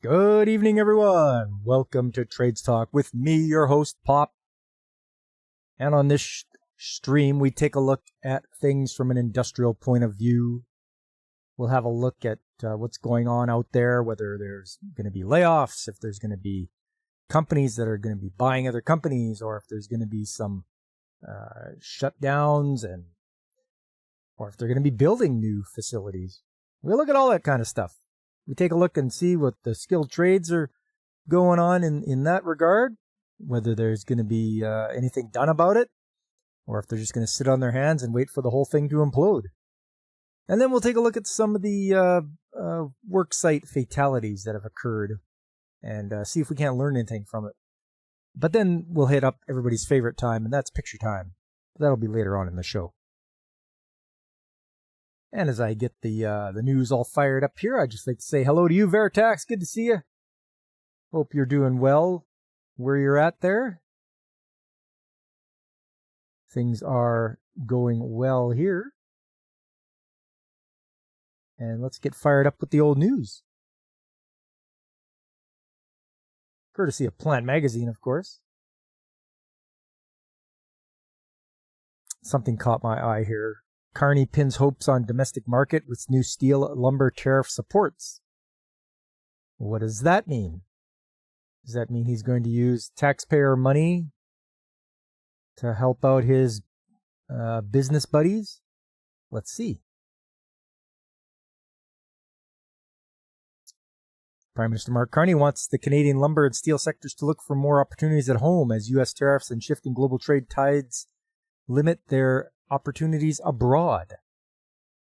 Good evening, everyone. Welcome to Trades Talk with me, your host, Pop. And on this stream, we take a look at things from an industrial point of view. We'll have a look at what's going on out there, whether there's going to be layoffs, if there's going to be companies that are going to be buying other companies, or if there's going to be some shutdowns, or if they're going to be building new facilities. We'll look at all that kind of stuff. We take a look and see what the skilled trades are going on in that regard, whether there's going to be anything done about it, or if they're just going to sit on their hands and wait for the whole thing to implode. And then we'll take a look at some of the worksite fatalities that have occurred and see if we can't learn anything from it. But then we'll hit up everybody's favorite time, and that's picture time. That'll be later on in the show. And as I get the news all fired up here, I'd just like to say hello to you, Veritax. Good to see you. Hope you're doing well where you're at there. Things are going well here. And let's get fired up with the old news. Courtesy of Plant Magazine, of course. Something caught my eye here. Carney pins hopes on domestic market with new steel lumber tariff supports. What does that mean? Does that mean he's going to use taxpayer money to help out his business buddies? Let's see. Prime Minister Mark Carney wants the Canadian lumber and steel sectors to look for more opportunities at home as U.S. tariffs and shifting global trade tides limit their opportunities abroad.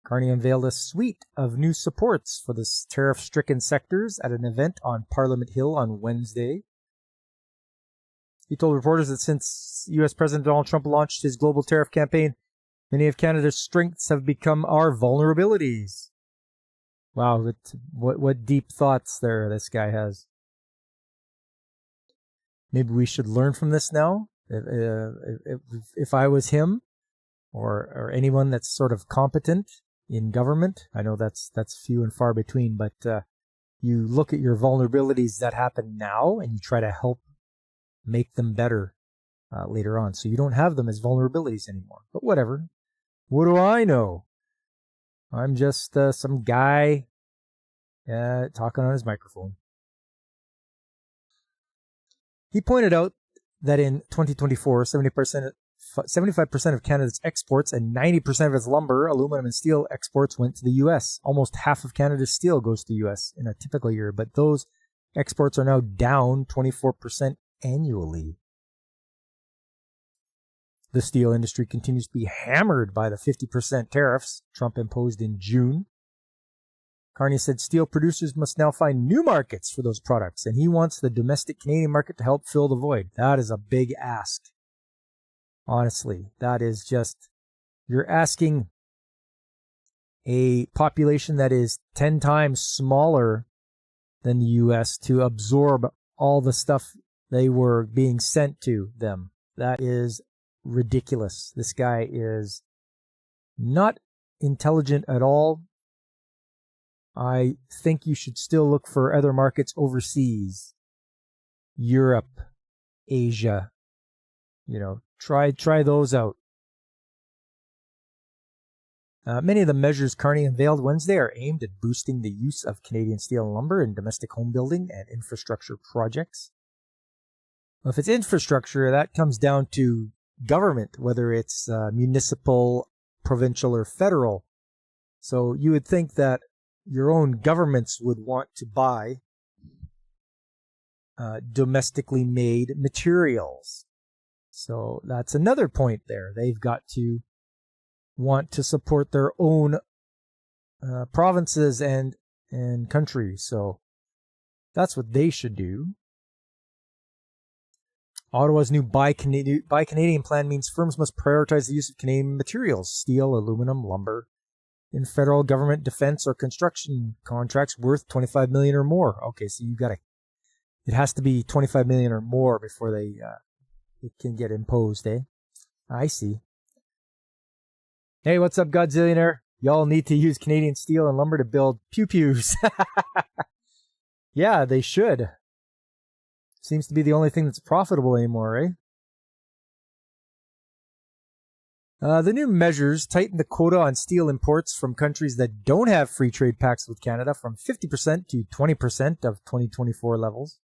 Carney unveiled a suite of new supports for the tariff-stricken sectors at an event on Parliament Hill on Wednesday. He told reporters that since U.S. President Donald Trump launched his global tariff campaign, many of Canada's strengths have become our vulnerabilities. Wow, what deep thoughts there this guy has. Maybe we should learn from this now. If I was him, or anyone that's sort of competent in government, I know that's few and far between, but you look at your vulnerabilities that happen now and you try to help make them better later on, so you don't have them as vulnerabilities anymore. But whatever. What do I know? I'm just some guy talking on his microphone. He pointed out that in 2024, 75% of Canada's exports and 90% of its lumber, aluminum, and steel exports went to the U.S. Almost half of Canada's steel goes to the U.S. in a typical year, but those exports are now down 24% annually. The steel industry continues to be hammered by the 50% tariffs Trump imposed in June. Carney said steel producers must now find new markets for those products, and he wants the domestic Canadian market to help fill the void. That is a big ask. Honestly, that is just, you're asking a population that is 10 times smaller than the U.S. to absorb all the stuff they were being sent to them. That is ridiculous. This guy is not intelligent at all. I think you should still look for other markets overseas. Europe, Asia, try those out. Many of the measures Carney unveiled Wednesday are aimed at boosting the use of Canadian steel and lumber in domestic home building and infrastructure projects. Well, if it's infrastructure, that comes down to government, whether it's municipal, provincial, or federal. So you would think that your own governments would want to buy domestically made materials. So that's another point there. They've got to want to support their own provinces and countries. So that's what they should do. Ottawa's new Buy Canadian plan means firms must prioritize the use of Canadian materials, steel, aluminum, lumber, in federal government defense or construction contracts worth $25 million or more. Okay, so it has to be $25 million or more before it can get imposed, eh? I see. Hey, what's up, Godzillionaire? Y'all need to use Canadian steel and lumber to build pew-pews. Yeah, they should. Seems to be the only thing that's profitable anymore, eh? The new measures tighten the quota on steel imports from countries that don't have free trade pacts with Canada from 50% to 20% of 2024 levels.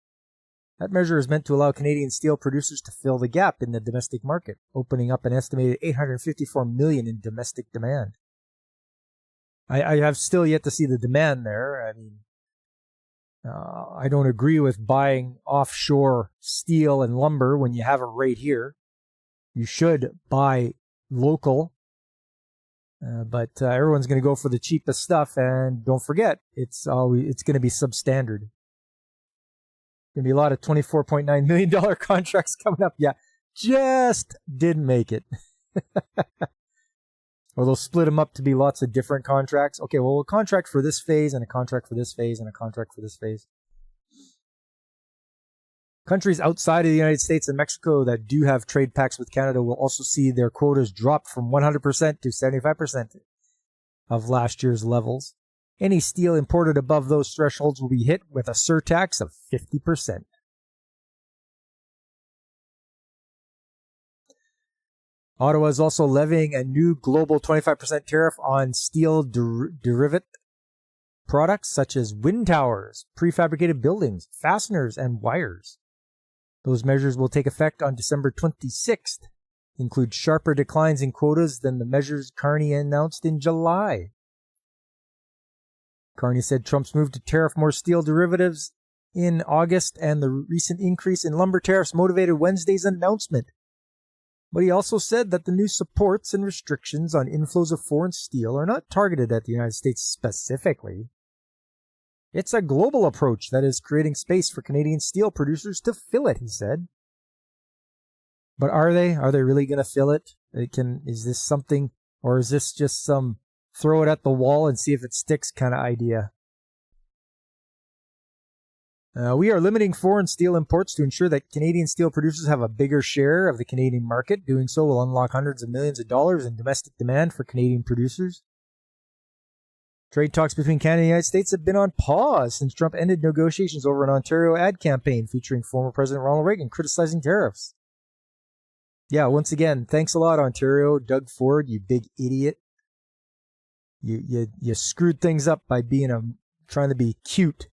That measure is meant to allow Canadian steel producers to fill the gap in the domestic market, opening up an estimated $854 million in domestic demand. I have still yet to see the demand there. I mean, I don't agree with buying offshore steel and lumber when you have it right here. You should buy local, but everyone's going to go for the cheapest stuff, and don't forget, it's going to be substandard. Going to be a lot of $24.9 million contracts coming up. Yeah, just didn't make it. Or they'll split them up to be lots of different contracts. Okay, well, a contract for this phase, and a contract for this phase, and a contract for this phase. Countries outside of the United States and Mexico that do have trade pacts with Canada will also see their quotas drop from 100% to 75% of last year's levels. Any steel imported above those thresholds will be hit with a surtax of 50%. Ottawa is also levying a new global 25% tariff on steel derivative products such as wind towers, prefabricated buildings, fasteners, and wires. Those measures will take effect on December 26th, include sharper declines in quotas than the measures Carney announced in July. Carney said Trump's move to tariff more steel derivatives in August and the recent increase in lumber tariffs motivated Wednesday's announcement. But he also said that the new supports and restrictions on inflows of foreign steel are not targeted at the United States specifically. It's a global approach that is creating space for Canadian steel producers to fill it, he said. But are they? Are they really going to fill it? Is this something, or is this just some throw it at the wall and see if it sticks kind of idea? We are limiting foreign steel imports to ensure that Canadian steel producers have a bigger share of the Canadian market. Doing so will unlock hundreds of millions of dollars in domestic demand for Canadian producers. Trade talks between Canada and the United States have been on pause since Trump ended negotiations over an Ontario ad campaign featuring former President Ronald Reagan criticizing tariffs. Yeah, once again, thanks a lot, Ontario. Doug Ford, you big idiot. You screwed things up by trying to be cute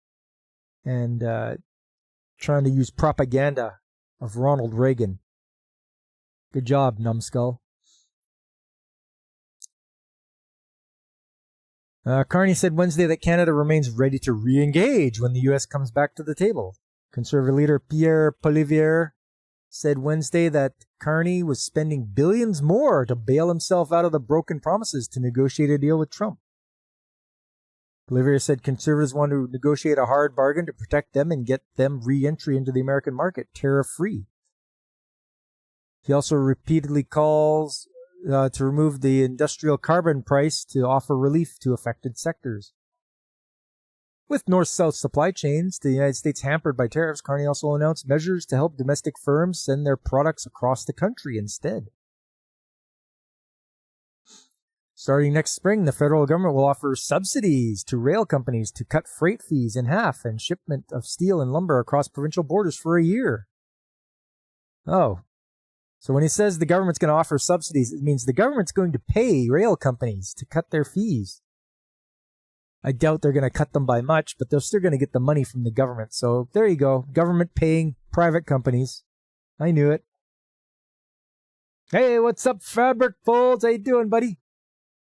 and trying to use propaganda of Ronald Reagan. Good job, numbskull. Carney said Wednesday that Canada remains ready to re-engage when the U.S. comes back to the table. Conservative leader Pierre Poilievre said Wednesday that Carney was spending billions more to bail himself out of the broken promises to negotiate a deal with Trump. Poilievre said conservatives want to negotiate a hard bargain to protect them and get them re-entry into the American market, tariff-free. He also repeatedly calls to remove the industrial carbon price to offer relief to affected sectors. With north-south supply chains to the United States hampered by tariffs, Carney also announced measures to help domestic firms send their products across the country instead. Starting next spring, the federal government will offer subsidies to rail companies to cut freight fees in half and shipment of steel and lumber across provincial borders for a year. Oh. So when he says the government's going to offer subsidies, it means the government's going to pay rail companies to cut their fees. I doubt they're going to cut them by much, but they're still going to get the money from the government. So there you go. Government paying private companies. I knew it. Hey, what's up, Fabric Folds? How you doing, buddy?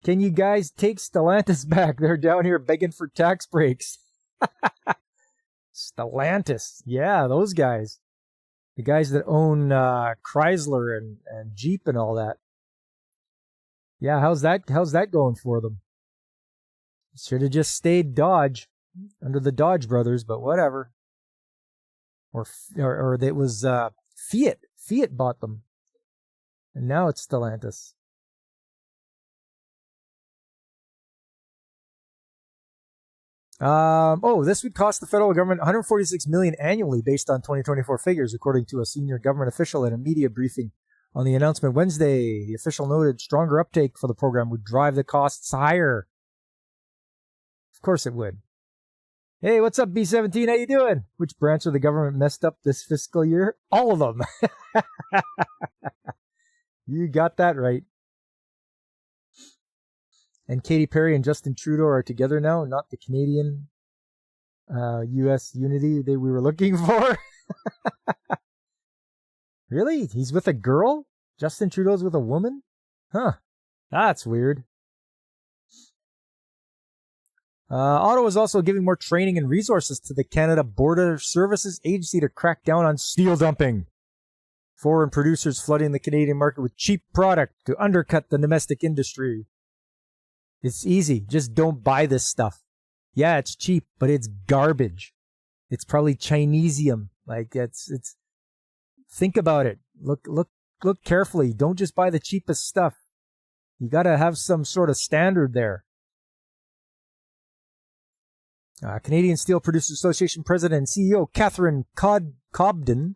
Can you guys take Stellantis back? They're down here begging for tax breaks. Stellantis. Yeah, those guys. The guys that own Chrysler and Jeep and all that. Yeah, how's that going for them? Should have just stayed Dodge under the Dodge brothers, but whatever. Or it was Fiat. Fiat bought them. And now it's Stellantis. This would cost the federal government $146 million annually based on 2024 figures, according to a senior government official at a media briefing on the announcement Wednesday. The official noted stronger uptake for the program would drive the costs higher. Of course it would. Hey, what's up, B17? How you doing? Which branch of the government messed up this fiscal year? All of them. You got that right. And Katy Perry and Justin Trudeau are together now, not the Canadian U.S. unity we were looking for. Really? He's with a girl? Justin Trudeau's with a woman? Huh. That's weird. Ottawa is also giving more training and resources to the Canada Border Services Agency to crack down on steel dumping. Foreign producers flooding the Canadian market with cheap product to undercut the domestic industry. It's easy. Just don't buy this stuff. Yeah, it's cheap, but it's garbage. It's probably Chinesium. Like it's think about it. Look carefully. Don't just buy the cheapest stuff. You got to have some sort of standard there. Canadian Steel Producers Association President and CEO Catherine Cobden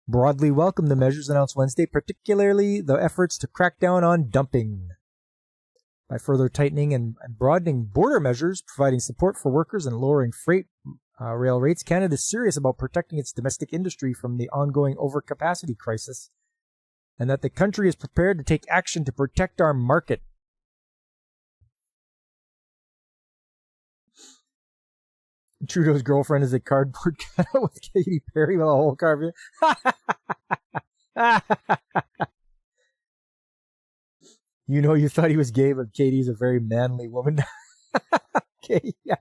broadly welcomed the measures announced Wednesday, particularly the efforts to crack down on dumping. By further tightening and broadening border measures, providing support for workers and lowering freight rail rates, Canada is serious about protecting its domestic industry from the ongoing overcapacity crisis, and that the country is prepared to take action to protect our market. Trudeau's girlfriend is a cardboard cutout with Katy Perry with a whole cardboard. You know, you thought he was gay, but Katie's a very manly woman. Okay, yeah.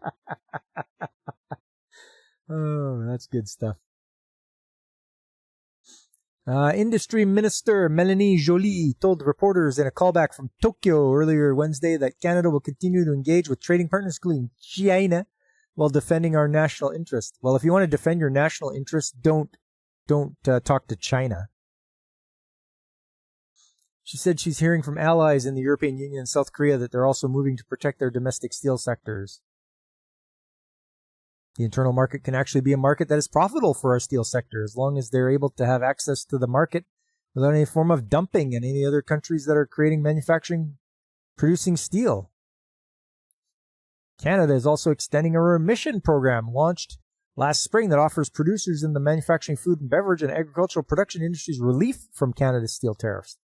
Oh, that's good stuff. Industry Minister Melanie Joly told reporters in a callback from Tokyo earlier Wednesday that Canada will continue to engage with trading partners, including China, while defending our national interest. Well, if you want to defend your national interest, don't talk to China. She said she's hearing from allies in the European Union and South Korea that they're also moving to protect their domestic steel sectors. The internal market can actually be a market that is profitable for our steel sector as long as they're able to have access to the market without any form of dumping in any other countries that are producing steel. Canada is also extending a remission program launched last spring that offers producers in the manufacturing, food and beverage, and agricultural production industries relief from Canada's steel tariffs.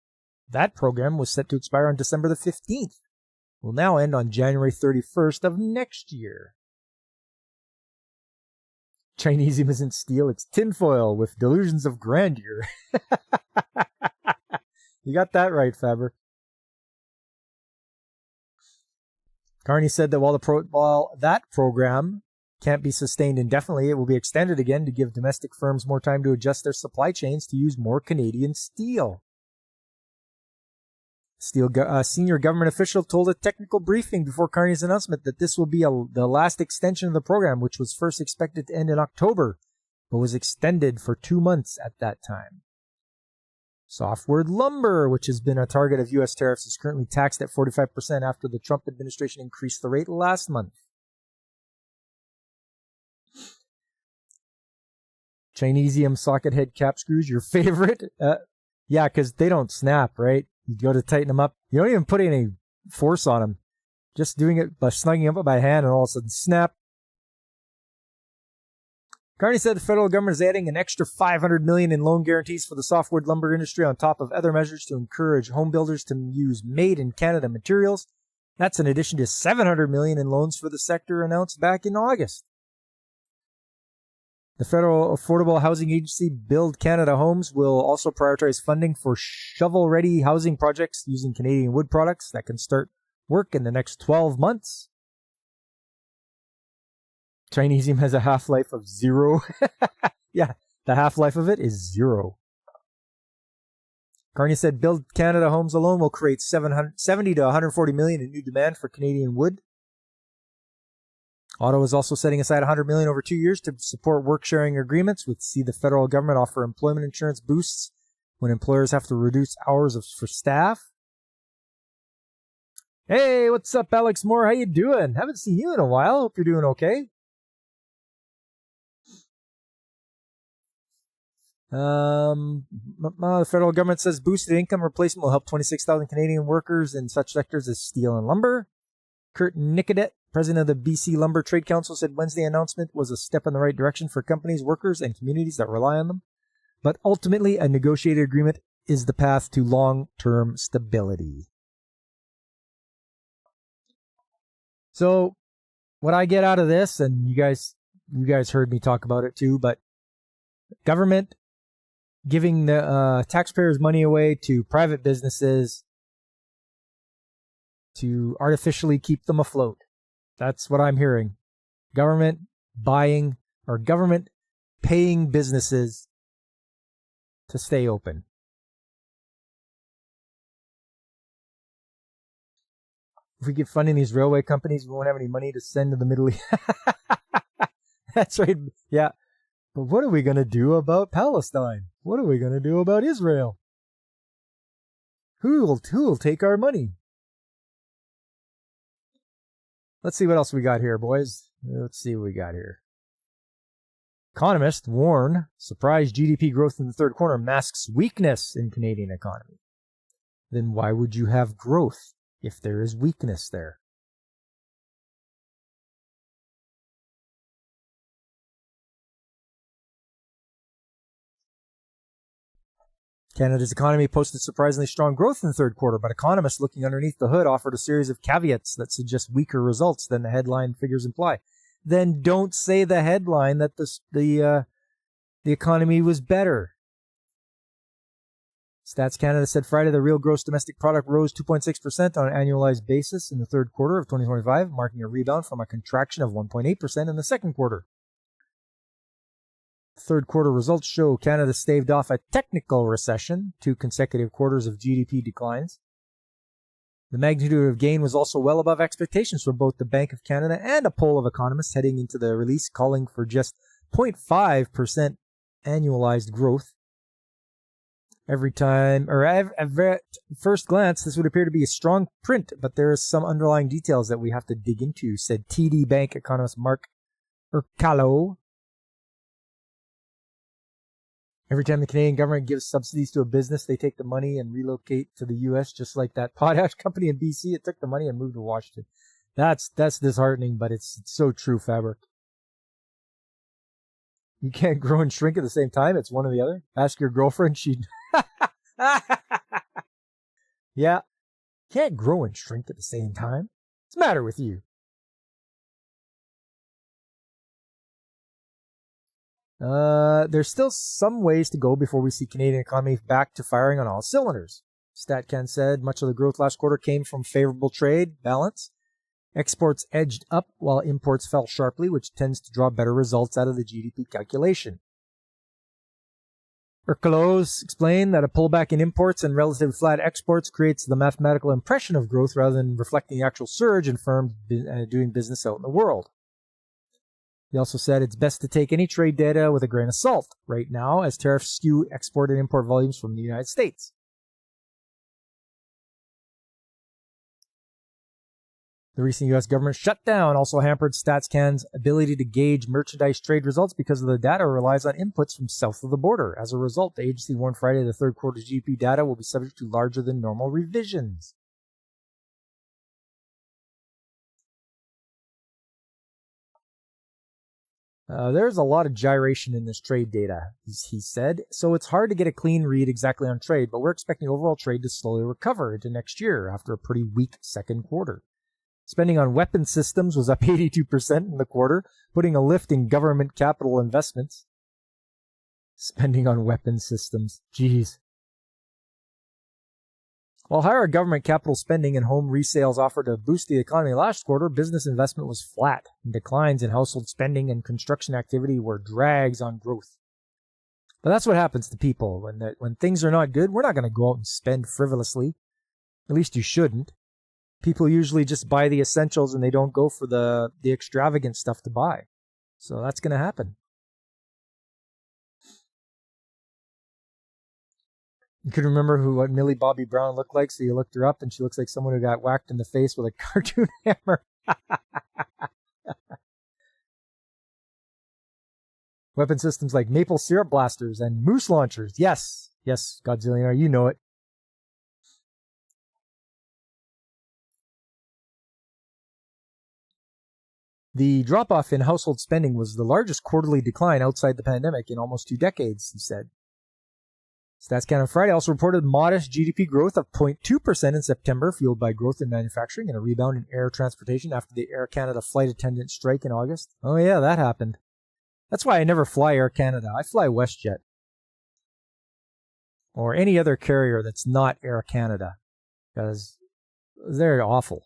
That program was set to expire on December the 15th. Will now end on January 31st of next year. Chinesium isn't steel, it's tinfoil with delusions of grandeur. You got that right, Faber. Carney said that while that program can't be sustained indefinitely, it will be extended again to give domestic firms more time to adjust their supply chains to use more Canadian steel. Senior government official told a technical briefing before Carney's announcement that this will be the last extension of the program, which was first expected to end in October, but was extended for 2 months at that time. Softwood lumber, which has been a target of U.S. tariffs, is currently taxed at 45% after the Trump administration increased the rate last month. Chinesium socket head cap screws, your favorite? Yeah, because they don't snap, right? You go to tighten them up. You don't even put any force on them. Just doing it by snugging them up by hand and all of a sudden snap. Carney said the federal government is adding an extra $500 million in loan guarantees for the softwood lumber industry on top of other measures to encourage home builders to use made-in-Canada materials. That's in addition to $700 million in loans for the sector announced back in August. The Federal Affordable Housing Agency, Build Canada Homes, will also prioritize funding for shovel-ready housing projects using Canadian wood products that can start work in the next 12 months. Chinesium has a half-life of 0. Yeah, the half-life of it is 0. Carney said Build Canada Homes alone will create 70 to 140 million in new demand for Canadian wood. Ottawa is also setting aside $100 million over 2 years to support work-sharing agreements, which see the federal government offer employment insurance boosts when employers have to reduce hours for staff. Hey, what's up, Alex Moore? How you doing? Haven't seen you in a while. Hope you're doing okay. The federal government says boosted income replacement will help 26,000 Canadian workers in such sectors as steel and lumber. Kurt Nikodett, president of the BC Lumber Trade Council, said Wednesday announcement was a step in the right direction for companies, workers, and communities that rely on them. But ultimately, a negotiated agreement is the path to long-term stability. So what I get out of this, and you guys heard me talk about it too, but government giving the taxpayers' money away to private businesses to artificially keep them afloat. That's what I'm hearing. Government buying or government paying businesses to stay open. If we keep funding these railway companies, we won't have any money to send to the Middle East. That's right. Yeah. But what are we going to do about Palestine? What are we going to do about Israel? Who will take our money? Let's see what else we got here, boys. Let's see what we got here. Economists warn surprise GDP growth in the third quarter masks weakness in Canadian economy. Then why would you have growth if there is weakness there? Canada's economy posted surprisingly strong growth in the third quarter, but economists looking underneath the hood offered a series of caveats that suggest weaker results than the headline figures imply. Then don't say the headline that the economy was better. Stats Canada said Friday the real gross domestic product rose 2.6% on an annualized basis in the third quarter of 2025, marking a rebound from a contraction of 1.8% in the second quarter. Third quarter results show Canada staved off a technical recession, 2 consecutive quarters of GDP declines. The magnitude of gain was also well above expectations from both the Bank of Canada and a poll of economists heading into the release calling for just 0.5% annualized growth. At first glance, this would appear to be a strong print, but there are some underlying details that we have to dig into, said TD Bank economist Mark Urcalo. Every time the Canadian government gives subsidies to a business, they take the money and relocate to the U.S., just like that potash company in BC. It took the money and moved to Washington. That's disheartening, but it's so true, Fabric. You can't grow and shrink at the same time. It's one or the other. Ask your girlfriend. Yeah. Can't grow and shrink at the same time. What's the matter with you? There's still some ways to go before we see Canadian economy back to firing on all cylinders. StatCan said much of the growth last quarter came from favorable trade balance. Exports edged up while imports fell sharply, which tends to draw better results out of the GDP calculation. Urcalo explained that a pullback in imports and relatively flat exports creates the mathematical impression of growth rather than reflecting the actual surge in firms doing business out in the world. He also said it's best to take any trade data with a grain of salt right now, as tariffs skew export and import volumes from the United States. The recent U.S. government shutdown also hampered StatsCan's ability to gauge merchandise trade results because of the data relies on inputs from south of the border. As a result, the agency warned Friday the third quarter GDP data will be subject to larger than normal revisions. There's a lot of gyration in this trade data, he said, so it's hard to get a clean read exactly on trade, but we're expecting overall trade to slowly recover into next year after a pretty weak second quarter. Spending on weapon systems was up 82% in the quarter, putting a lift in government capital investments. Spending on weapon systems, geez. While higher government capital spending and home resales offered to boost the economy last quarter, business investment was flat, and declines in household spending and construction activity were drags on growth. But that's what happens to people. When things are not good, we're not going to go out and spend frivolously. At least you shouldn't. People usually just buy the essentials and they don't go for the extravagant stuff to buy. So that's going to happen. You could remember what Millie Bobby Brown looked like, so you looked her up, and she looks like someone who got whacked in the face with a cartoon hammer. Weapon systems like maple syrup blasters and moose launchers. Yes, Godzillionaire, you know it. The drop-off in household spending was the largest quarterly decline outside the pandemic in almost 2 decades, he said. Stats Canada Friday also reported modest GDP growth of 0.2% in September, fueled by growth in manufacturing and a rebound in air transportation after the Air Canada flight attendant strike in August. Oh yeah, that happened. That's why I never fly Air Canada. I fly WestJet. Or any other carrier that's not Air Canada. Because they're awful.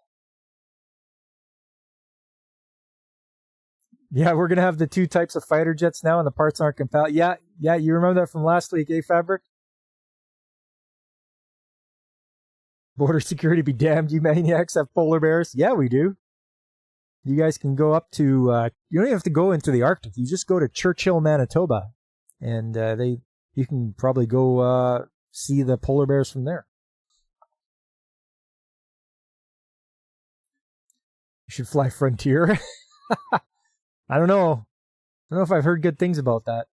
Yeah, we're going to have the 2 types of fighter jets now and the parts aren't compatible. Yeah, you remember that from last week, Fabric? Border security be damned, you maniacs have polar bears. Yeah, we do. You guys can go up to, you don't even have to go into the Arctic. You just go to Churchill, Manitoba. And you can probably go see the polar bears from there. You should fly Frontier. I don't know. I don't know if I've heard good things about that.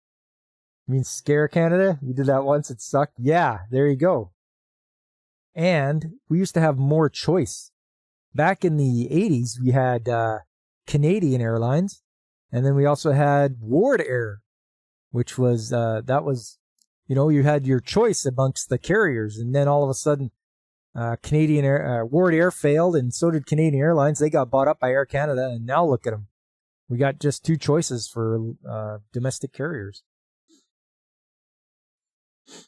You mean Scare Canada? You did that once, it sucked. Yeah, there you go. And we used to have more choice. Back in the 80s, we had Canadian Airlines, and then we also had Ward Air, which was, you had your choice amongst the carriers, and then all of a sudden, Ward Air failed, and so did Canadian Airlines. They got bought up by Air Canada, and now look at them. We got just 2 choices for domestic carriers.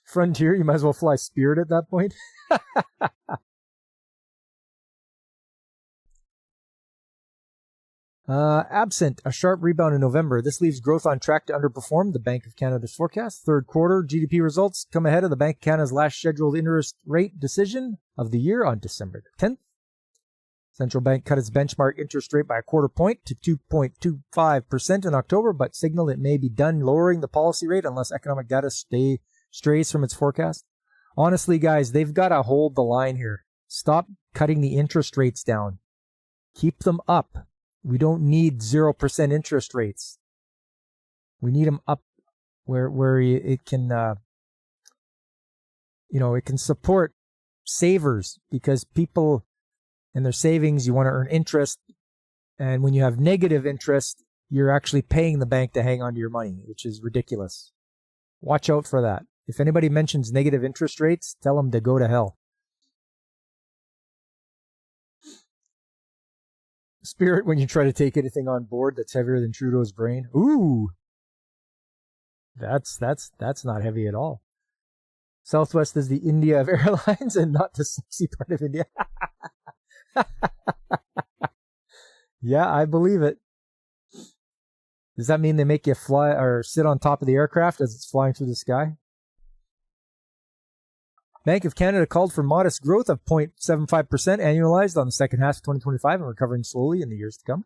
Frontier, you might as well fly Spirit at that point. Absent a sharp rebound in November, this leaves growth on track to underperform the Bank of Canada's forecast. Third quarter GDP results come ahead of the Bank of Canada's last scheduled interest rate decision of the year on December 10th. Central Bank cut its benchmark interest rate by a quarter point to 2.25% in October, but signaled it may be done lowering the policy rate unless economic data strays from its forecast. Honestly, guys, they've got to hold the line here. Stop cutting the interest rates down. Keep them up. We don't need 0% interest rates. We need them up where it can, it can support savers, because people and their savings, you want to earn interest. And when you have negative interest, you're actually paying the bank to hang on to your money, which is ridiculous. Watch out for that. If anybody mentions negative interest rates, tell them to go to hell. Spirit, when you try to take anything on board that's heavier than Trudeau's brain. Ooh. That's not heavy at all. Southwest is the India of airlines and not the sexy part of India. Yeah, I believe it. Does that mean they make you fly or sit on top of the aircraft as it's flying through the sky? Bank of Canada called for modest growth of 0.75% annualized on the second half of 2025 and recovering slowly in the years to come.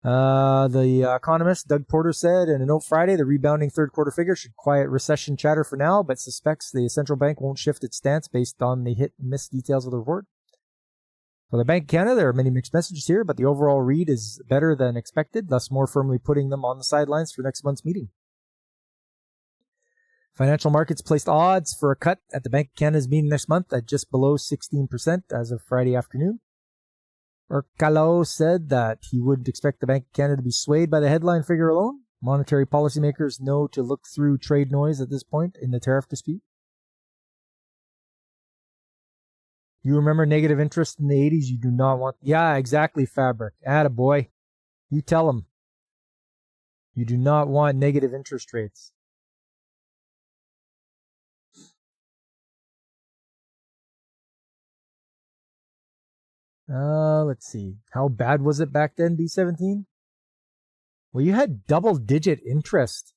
The economist Doug Porter said in a note Friday, the rebounding third quarter figure should quiet recession chatter for now, but suspects the central bank won't shift its stance based on the hit and miss details of the report. For the Bank of Canada, there are many mixed messages here, but the overall read is better than expected, thus more firmly putting them on the sidelines for next month's meeting. Financial markets placed odds for a cut at the Bank of Canada's meeting next month at just below 16% as of Friday afternoon. Urcalo said that he wouldn't expect the Bank of Canada to be swayed by the headline figure alone. Monetary policymakers know to look through trade noise at this point in the tariff dispute. You remember negative interest in the 80s? You do not want... Yeah, exactly, Fabric. Attaboy. You tell them. You do not want negative interest rates. Let's see. How bad was it back then, B17? Well, you had double-digit interest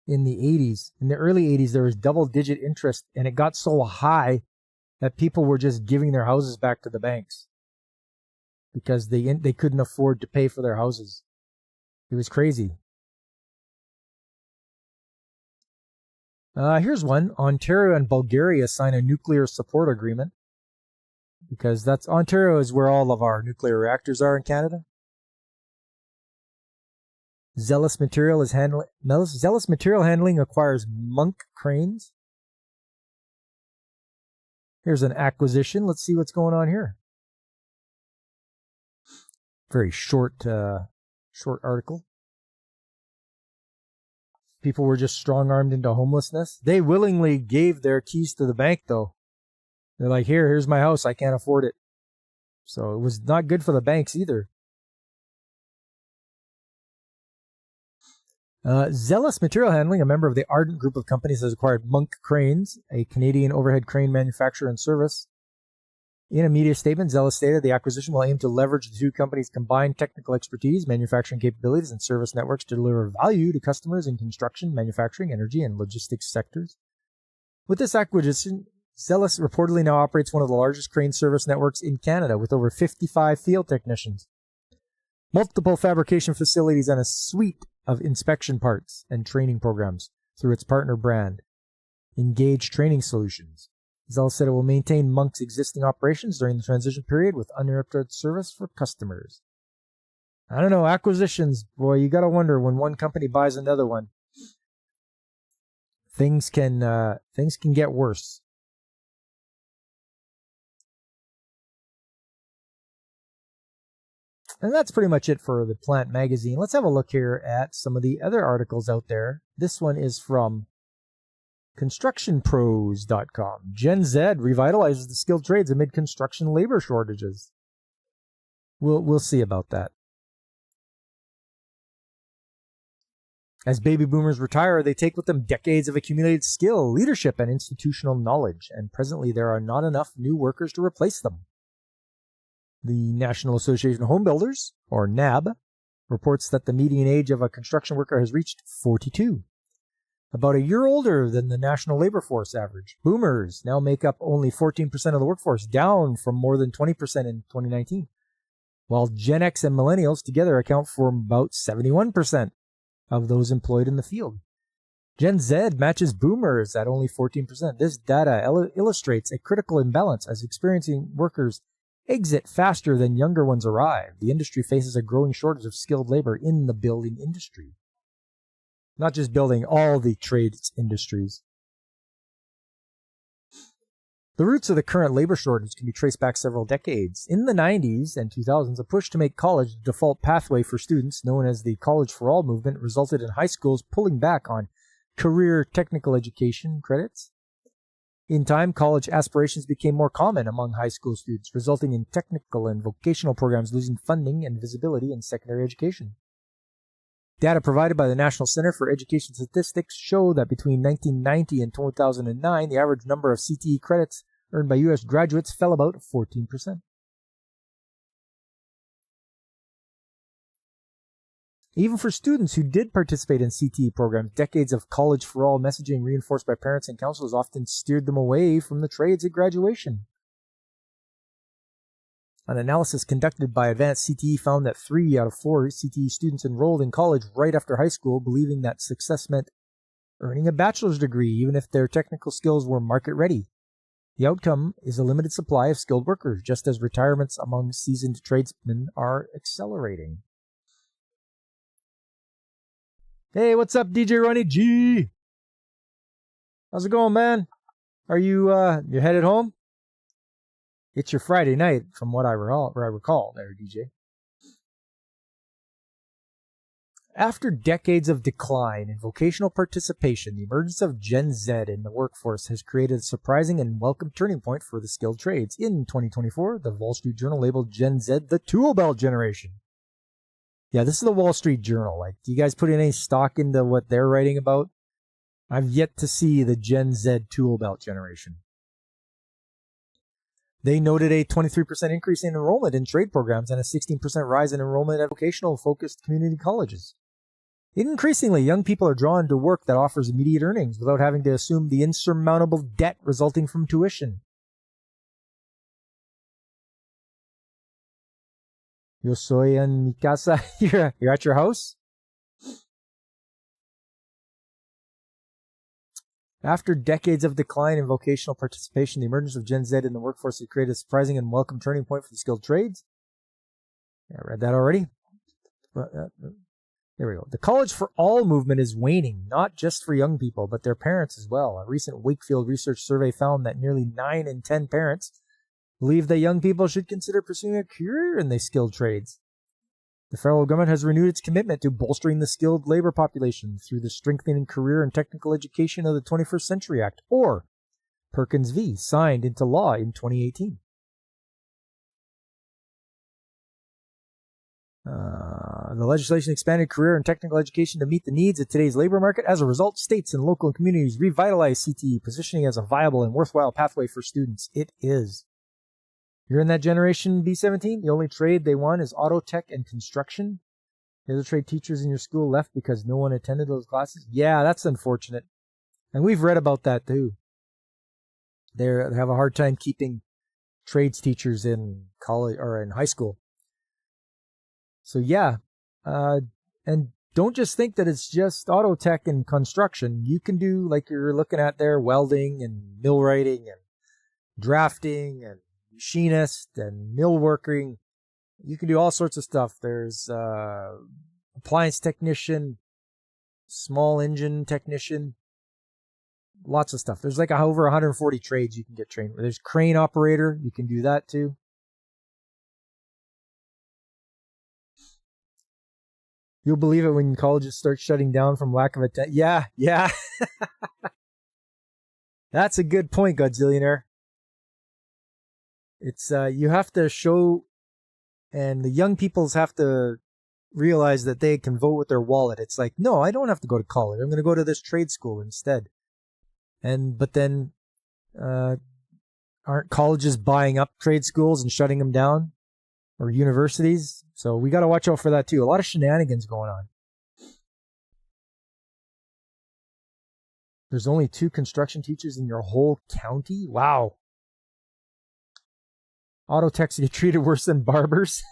in the 80s. In the early 80s, there was double-digit interest, and it got so high that people were just giving their houses back to the banks because they couldn't afford to pay for their houses. It was crazy. Here's one. Ontario and Bulgaria sign a nuclear support agreement, because Ontario is where all of our nuclear reactors are in Canada. Zealous Material Handling acquires Monk Cranes. Here's an acquisition. Let's see what's going on here. Very short article. People were just strong-armed into homelessness. They willingly gave their keys to the bank, though. They're like, here's my house. I can't afford it. So it was not good for the banks either. Zealous Material Handling, a member of the Ardent Group of companies, has acquired Monk Cranes, a Canadian overhead crane manufacturer and service. In a media statement, Zealous stated the acquisition will aim to leverage the two companies' combined technical expertise, manufacturing capabilities, and service networks to deliver value to customers in construction, manufacturing, energy, and logistics sectors. With this acquisition, Zealous reportedly now operates one of the largest crane service networks in Canada with over 55 field technicians, multiple fabrication facilities, and a suite of inspection parts and training programs through its partner brand, Engage Training Solutions. Zealous said it will maintain Monk's existing operations during the transition period with uninterrupted service for customers. I don't know, acquisitions, boy, you gotta wonder when one company buys another one. Things can get worse. And that's pretty much it for the Plant Magazine. Let's have a look here at some of the other articles out there. This one is from ConstructionPros.com. Gen Z revitalizes the skilled trades amid construction labor shortages. We'll see about that. As baby boomers retire, they take with them decades of accumulated skill, leadership, and institutional knowledge, and presently there are not enough new workers to replace them. The National Association of Home Builders, or NAB, reports that the median age of a construction worker has reached 42, about a year older than the national labor force average. Boomers now make up only 14% of the workforce, down from more than 20% in 2019, while Gen X and Millennials together account for about 71% of those employed in the field. Gen Z matches Boomers at only 14%. This data illustrates a critical imbalance as experiencing workers exit faster than younger ones arrive. The industry faces a growing shortage of skilled labor in the building industry. Not just building, all the trades industries. The roots of the current labor shortage can be traced back several decades. In the 90s and 2000s, a push to make college the default pathway for students, known as the College for All movement, resulted in high schools pulling back on career technical education credits. In time, college aspirations became more common among high school students, resulting in technical and vocational programs losing funding and visibility in secondary education. Data provided by the National Center for Education Statistics show that between 1990 and 2009, the average number of CTE credits earned by U.S. graduates fell about 14%. Even for students who did participate in CTE programs, decades of College for All messaging reinforced by parents and counselors often steered them away from the trades at graduation. An analysis conducted by Advanced CTE found that 3 out of 4 CTE students enrolled in college right after high school, believing that success meant earning a bachelor's degree, even if their technical skills were market-ready. The outcome is a limited supply of skilled workers, just as retirements among seasoned tradesmen are accelerating. Hey, what's up, DJ Ronnie G? How's it going, man? Are you you're headed home? It's your Friday night, from what I recall there, DJ. After decades of decline in vocational participation, the emergence of Gen Z in the workforce has created a surprising and welcome turning point for the skilled trades. In 2024, the Wall Street Journal labeled Gen Z the tool belt generation. Yeah, this is the Wall Street Journal. Like, do you guys put any stock into what they're writing about? I've yet to see the Gen Z tool belt generation. They noted a 23% increase in enrollment in trade programs and a 16% rise in enrollment at vocational-focused community colleges. Increasingly, young people are drawn to work that offers immediate earnings without having to assume the insurmountable debt resulting from tuition. Yo soy en mi casa. You're at your house? After decades of decline in vocational participation, the emergence of Gen Z in the workforce has created a surprising and welcome turning point for the skilled trades. Yeah, I read that already. Here we go. The College for All movement is waning, not just for young people, but their parents as well. A recent Wakefield research survey found that nearly 9 in 10 parents believe that young people should consider pursuing a career in the skilled trades. The federal government has renewed its commitment to bolstering the skilled labor population through the Strengthening Career and Technical Education of the 21st Century Act, or Perkins v., signed into law in 2018. The legislation expanded career and technical education to meet the needs of today's labor market. As a result, states and local communities revitalize CTE, positioning as a viable and worthwhile pathway for students. It is. You're in that generation, B17? The only trade they want is auto tech and construction? The other trade teachers in your school left because no one attended those classes? Yeah, that's unfortunate. And we've read about that too. They have a hard time keeping trades teachers in college or in high school. So yeah, and don't just think that it's just auto tech and construction. You can do, like you're looking at there, welding and millwrighting and drafting and machinist and millworking. You can do all sorts of stuff. There's appliance technician, small engine technician, lots of stuff. There's like over 140 trades you can get trained with. There's crane operator. You can do that too. You'll believe it when colleges start shutting down from lack of attendance. Yeah. That's a good point, Godzillionaire. It's, you have to show, and the young peoples have to realize that they can vote with their wallet. It's like, no, I don't have to go to college. I'm going to go to this trade school instead. But then, aren't colleges buying up trade schools and shutting them down? Or universities? So we got to watch out for that too. A lot of shenanigans going on. There's only 2 construction teachers in your whole county? Wow. Auto techs get treated worse than barbers?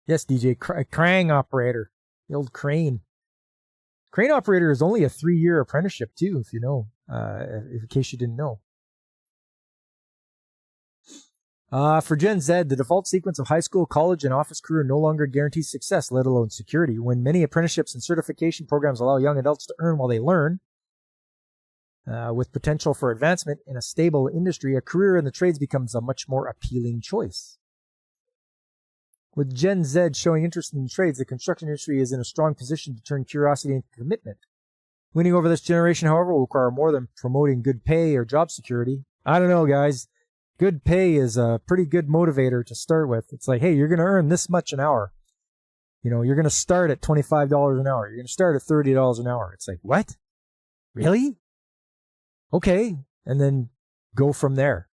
Yes, DJ. Crane operator. The old crane. Crane operator is only a 3-year apprenticeship too, if you know. In case you didn't know. For Gen Z, the default sequence of high school, college, and office career no longer guarantees success, let alone security. When many apprenticeships and certification programs allow young adults to earn while they learn, with potential for advancement in a stable industry, a career in the trades becomes a much more appealing choice. With Gen Z showing interest in the trades, the construction industry is in a strong position to turn curiosity into commitment. Winning over this generation, however, will require more than promoting good pay or job security. I don't know, guys. Good pay is a pretty good motivator to start with. It's like, hey, you're going to earn this much an hour. You know, you're going to start at $25 an hour. You're going to start at $30 an hour. It's like, what? Really? Okay. And then go from there.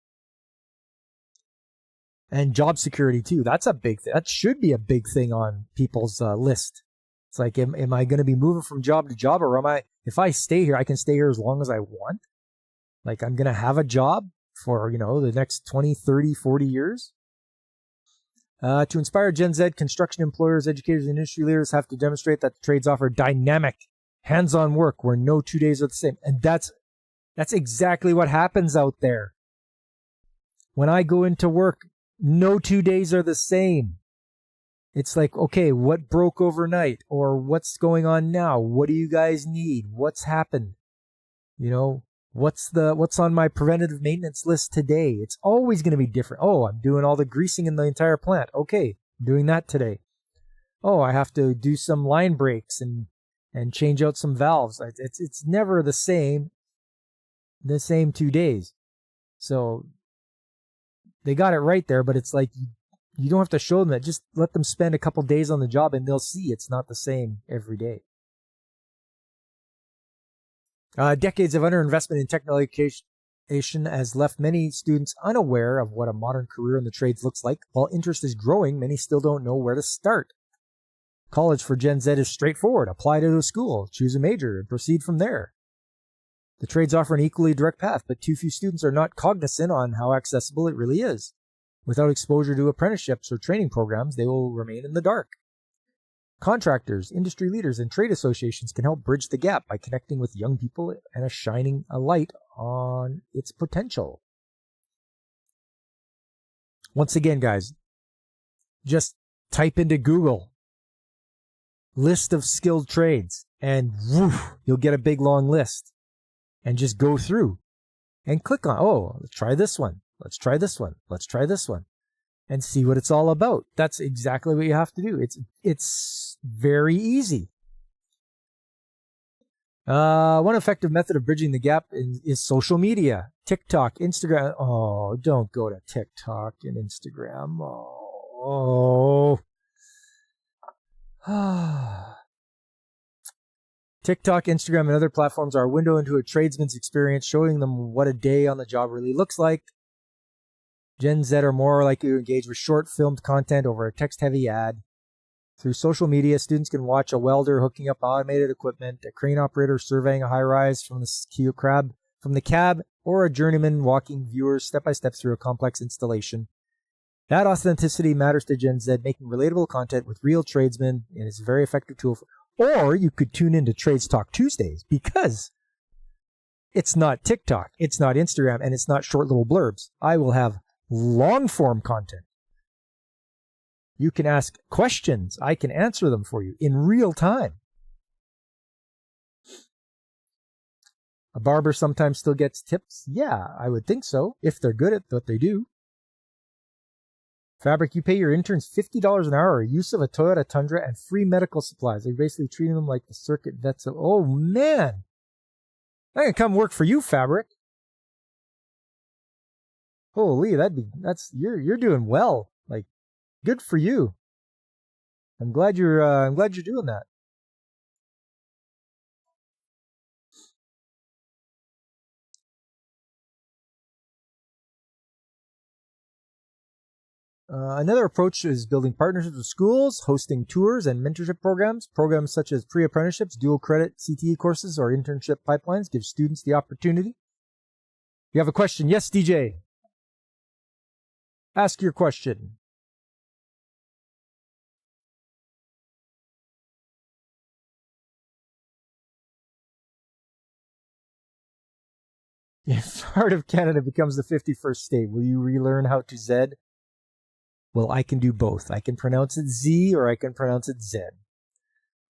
And job security too. That's a big thing. That should be a big thing on people's list. It's like, am I going to be moving from job to job, or if I stay here, I can stay here as long as I want? Like, I'm going to have a job for, the next 20, 30, 40 years. To inspire Gen Z, construction employers, educators, and industry leaders have to demonstrate that the trades offer dynamic, hands-on work where no 2 days are the same. And that's exactly what happens out there. When I go into work, no 2 days are the same. It's like, okay, what broke overnight? Or what's going on now? What do you guys need? What's happened? What's on my preventative maintenance list today? It's always going to be different. Oh, I'm doing all the greasing in the entire plant. Okay, I'm doing that today. Oh, I have to do some line breaks and change out some valves. It's never the same 2 days. So they got it right there, but it's like you don't have to show them that. Just let them spend a couple days on the job and they'll see it's not the same every day. Decades of underinvestment in technical education has left many students unaware of what a modern career in the trades looks like. While interest is growing, many still don't know where to start. College for Gen Z is straightforward. Apply to a school, choose a major, and proceed from there. The trades offer an equally direct path, but too few students are not cognizant on how accessible it really is. Without exposure to apprenticeships or training programs, they will remain in the dark. Contractors, industry leaders, and trade associations can help bridge the gap by connecting with young people and shining a light on its potential. Once again, guys, just type into Google list of skilled trades and woof, you'll get a big long list. And just go through and click on, let's try this one. Let's try this one. Let's try this one. and see what it's all about. That's exactly what you have to do. It's very easy. One effective method of bridging the gap is social media. TikTok, Instagram. Oh, don't go to TikTok and Instagram. Oh. TikTok, Instagram, and other platforms are a window into a tradesman's experience, showing them what a day on the job really looks like. Gen Z are more likely to engage with short-filmed content over a text-heavy ad. Through social media, students can watch a welder hooking up automated equipment, a crane operator surveying a high-rise from the cab, or a journeyman walking viewers step-by-step through a complex installation. That authenticity matters to Gen Z, making relatable content with real tradesmen, and is a very effective tool. Or you could tune into Trades Talk Tuesdays, because it's not TikTok, it's not Instagram, and it's not short little blurbs. I will have long-form content. You can ask questions. I can answer them for you in real time. A barber sometimes still gets tips. Yeah, I would think so, if they're good at what they do. Fabric, you pay your interns $50 an hour, use of a Toyota Tundra, and free medical supplies. They're basically treating them like the circuit vets. Oh, man. I'm going to come work for you, Fabric. Holy, you're doing well. Like, good for you. I'm glad you're doing that. Another approach is building partnerships with schools, hosting tours and mentorship programs. Programs such as pre-apprenticeships, dual credit CTE courses, or internship pipelines give students the opportunity. You have a question? Yes, DJ. Ask your question. If part of Canada becomes the 51st state, will you relearn how to Zed? Well, I can do both. I can pronounce it Z or I can pronounce it Zed.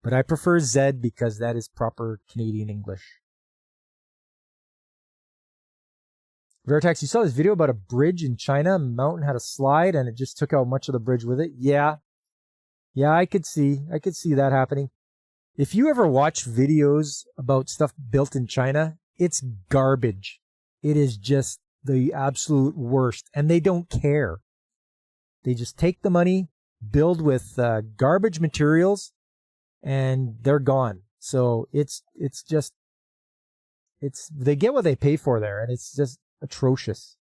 But I prefer Zed because that is proper Canadian English. Veritex, you saw this video about a bridge in China. A mountain had a slide and it just took out much of the bridge with it. Yeah. Yeah, I could see that happening. If you ever watch videos about stuff built in China, it's garbage. It is just the absolute worst. And they don't care. They just take the money, build with garbage materials, and they're gone. So they get what they pay for there, and it's just atrocious.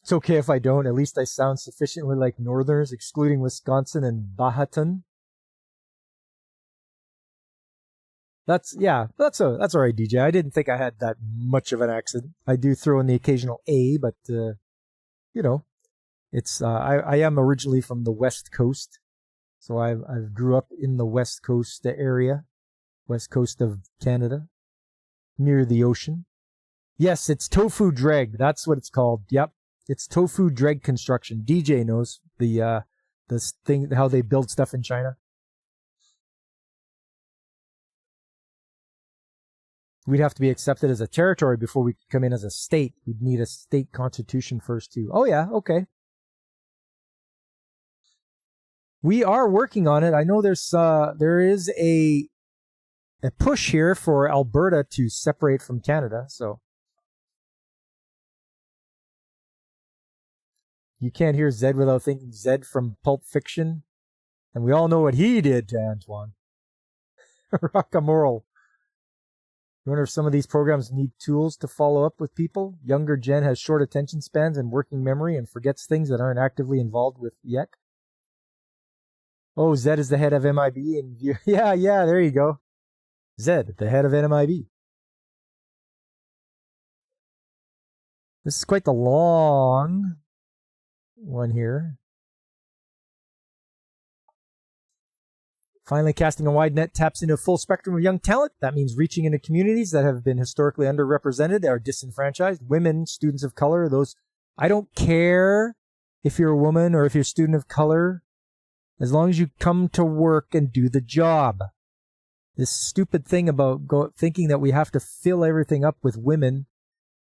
It's okay if I don't. At least I sound sufficiently like Northerners, excluding Wisconsin and Bahatan. That's all right, DJ. I didn't think I had that much of an accent. I do throw in the occasional A, but it's I am originally from the West Coast, so I grew up in the West Coast area, West Coast of Canada, near the ocean. Yes, it's tofu dreg. That's what it's called. Yep, it's tofu dreg construction. DJ knows this thing, how they build stuff in China. We'd have to be accepted as a territory before we could come in as a state. We'd need a state constitution first, too. Oh, yeah, okay. We are working on it. I know there is a push here for Alberta to separate from Canada, so you can't hear Zed without thinking Zed from Pulp Fiction, and we all know what he did to Antoine. Rockamoral. You wonder if some of these programs need tools to follow up with people? Younger gen has short attention spans and working memory and forgets things that aren't actively involved with yet. Oh, Zed is the head of MIB. And yeah, there you go. Zed, the head of MIB. This is quite the long one here. Finally, casting a wide net taps into a full spectrum of young talent. That means reaching into communities that have been historically underrepresented or disenfranchised. Women, students of color, those. I don't care if you're a woman or if you're a student of color, as long as you come to work and do the job. This stupid thing about thinking that we have to fill everything up with women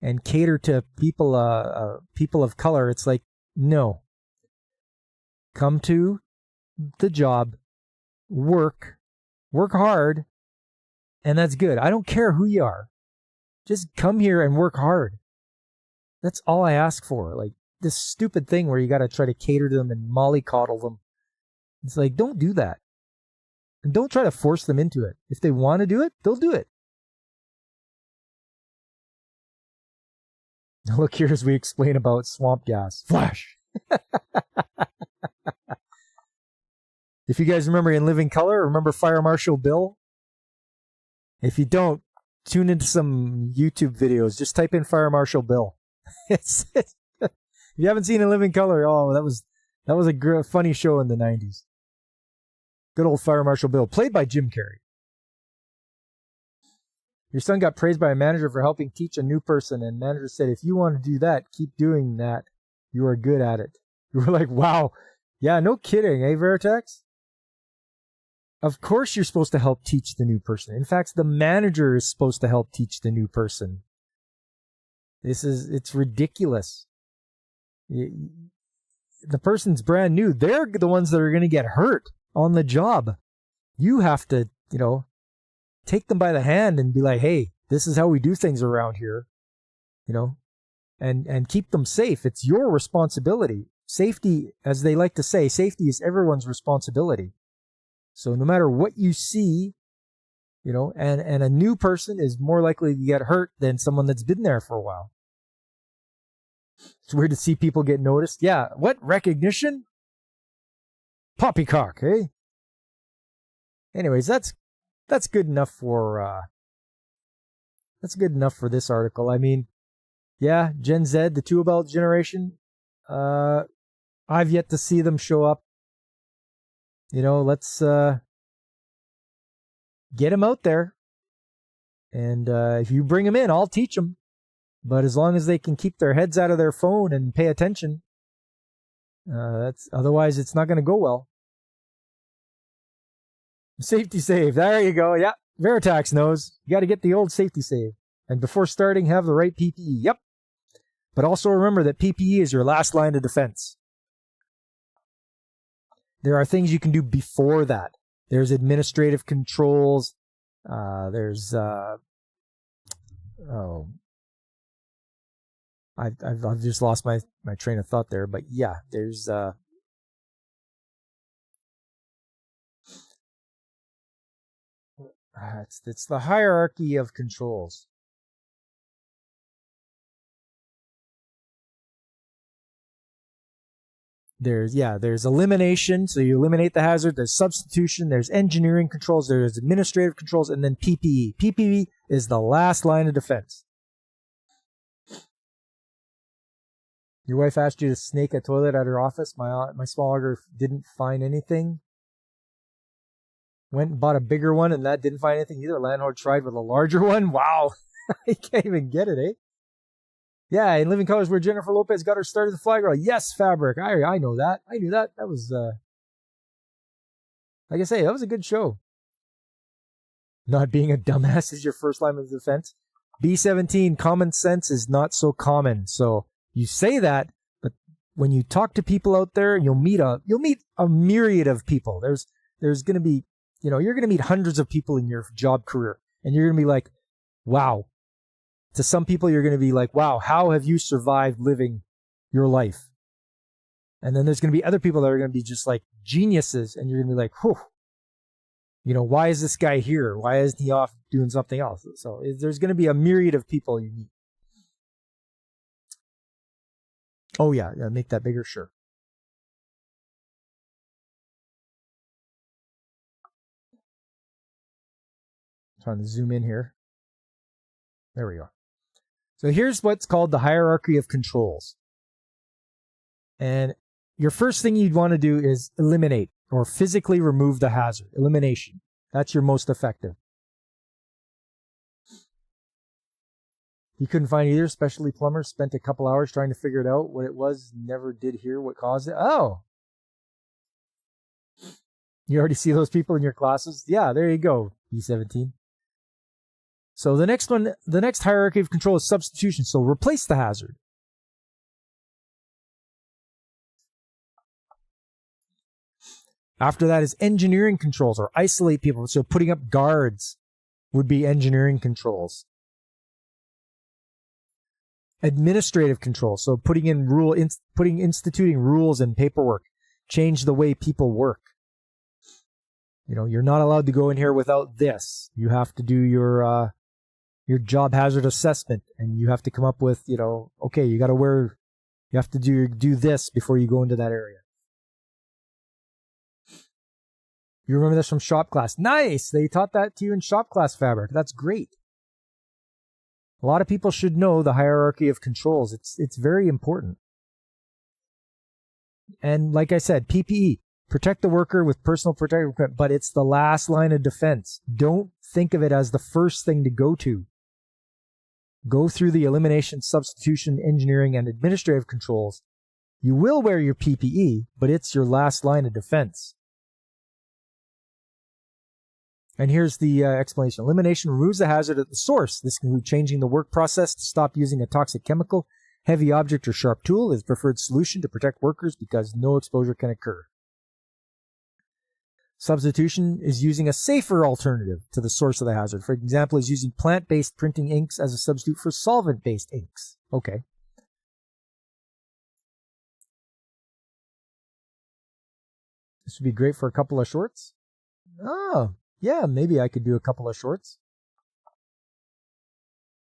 and cater to people of color. It's like, no. Come to the job, work hard, and that's good. I don't care who you are. Just come here and work hard. That's all I ask for. Like this stupid thing where you got to try to cater to them and mollycoddle them. It's like, don't do that. And don't try to force them into it. If they want to do it, they'll do it. Look here as we explain about swamp gas. Flash! If you guys remember In Living Color, remember Fire Marshal Bill? If you don't, tune into some YouTube videos. Just type in Fire Marshal Bill. If you haven't seen In Living Color, oh, that was a funny show in the 90s. Good old Fire Marshal Bill, played by Jim Carrey. Your son got praised by a manager for helping teach a new person, and manager said, if you want to do that, keep doing that. You are good at it. You were like, wow. Yeah, no kidding, eh, Veritex? Of course you're supposed to help teach the new person. In fact, the manager is supposed to help teach the new person. It's ridiculous. The person's brand new. They're the ones that are going to get hurt on the job. You have to, take them by the hand and be like, hey, this is how we do things around here, and keep them safe. It's your responsibility. Safety, as they like to say, safety is everyone's responsibility. So no matter what you see, and a new person is more likely to get hurt than someone that's been there for a while. It's weird to see people get noticed. Yeah, what? Recognition? Poppycock, eh? Anyways, that's good enough for this article. I mean, yeah, Gen Z, the tool belt generation, I've yet to see them show up. Let's get them out there. And if you bring them in, I'll teach them. But as long as they can keep their heads out of their phone and pay attention, otherwise it's not going to go well. Safety save. There you go. Yeah, Veritax knows. You got to get the old safety save. And before starting, have the right PPE. Yep. But also remember that PPE is your last line of defense. There are things you can do before that. There's administrative controls. I've just lost my train of thought there. But yeah, there's it's the hierarchy of controls. There's elimination, so you eliminate the hazard. There's substitution. There's engineering controls. There's administrative controls, and then PPE. PPE is the last line of defense. Your wife asked you to snake a toilet at her office. My small auger didn't find anything. Went and bought a bigger one, and that didn't find anything either. Landlord tried with a larger one. Wow. You can't even get it, eh? Yeah, in Living Colors, where Jennifer Lopez got her start as a fly girl. Yes, Fabric. I know that. I knew that. That was, like I say, that was a good show. Not being a dumbass is your first line of defense. B17, common sense is not so common. So you say that, but when you talk to people out there, you'll meet a myriad of people. There's going to be, you're going to meet hundreds of people in your job career, and you're going to be like, wow. To some people, you're going to be like, wow, how have you survived living your life? And then there's going to be other people that are going to be just like geniuses, and you're going to be like, whew, why is this guy here? Why isn't he off doing something else? So there's going to be a myriad of people you meet. Oh, yeah, make that bigger, sure. Trying to zoom in here. There we go. So here's what's called the hierarchy of controls. And your first thing you'd want to do is eliminate or physically remove the hazard. Elimination. That's your most effective. You couldn't find either. Specialty plumbers spent a couple hours trying to figure it out. What it was, never did hear what caused it. Oh. You already see those people in your classes? Yeah, there you go, B17. So the next hierarchy of control is substitution. So replace the hazard. After that is engineering controls, or isolate people. So putting up guards would be engineering controls. Administrative controls. So instituting rules and paperwork. Change the way people work. You're not allowed to go in here without this. You have to do your job hazard assessment, and you have to come up with, okay, you have to do this before you go into that area. You remember this from shop class. Nice! They taught that to you in shop class fabric. That's great. A lot of people should know the hierarchy of controls. It's very important. And like I said, PPE, protect the worker with personal protective equipment, but it's the last line of defense. Don't think of it as the first thing to go to. Go through the elimination, substitution, engineering, and administrative controls. You will wear your PPE, but it's your last line of defense. And here's the explanation. Elimination removes the hazard at the source. This can include changing the work process to stop using a toxic chemical, heavy object, or sharp tool is the preferred solution to protect workers because no exposure can occur. Substitution is using a safer alternative to the source of the hazard. For example, is using plant-based printing inks as a substitute for solvent-based inks. Okay. This would be great for a couple of shorts. Oh, yeah, maybe I could do a couple of shorts.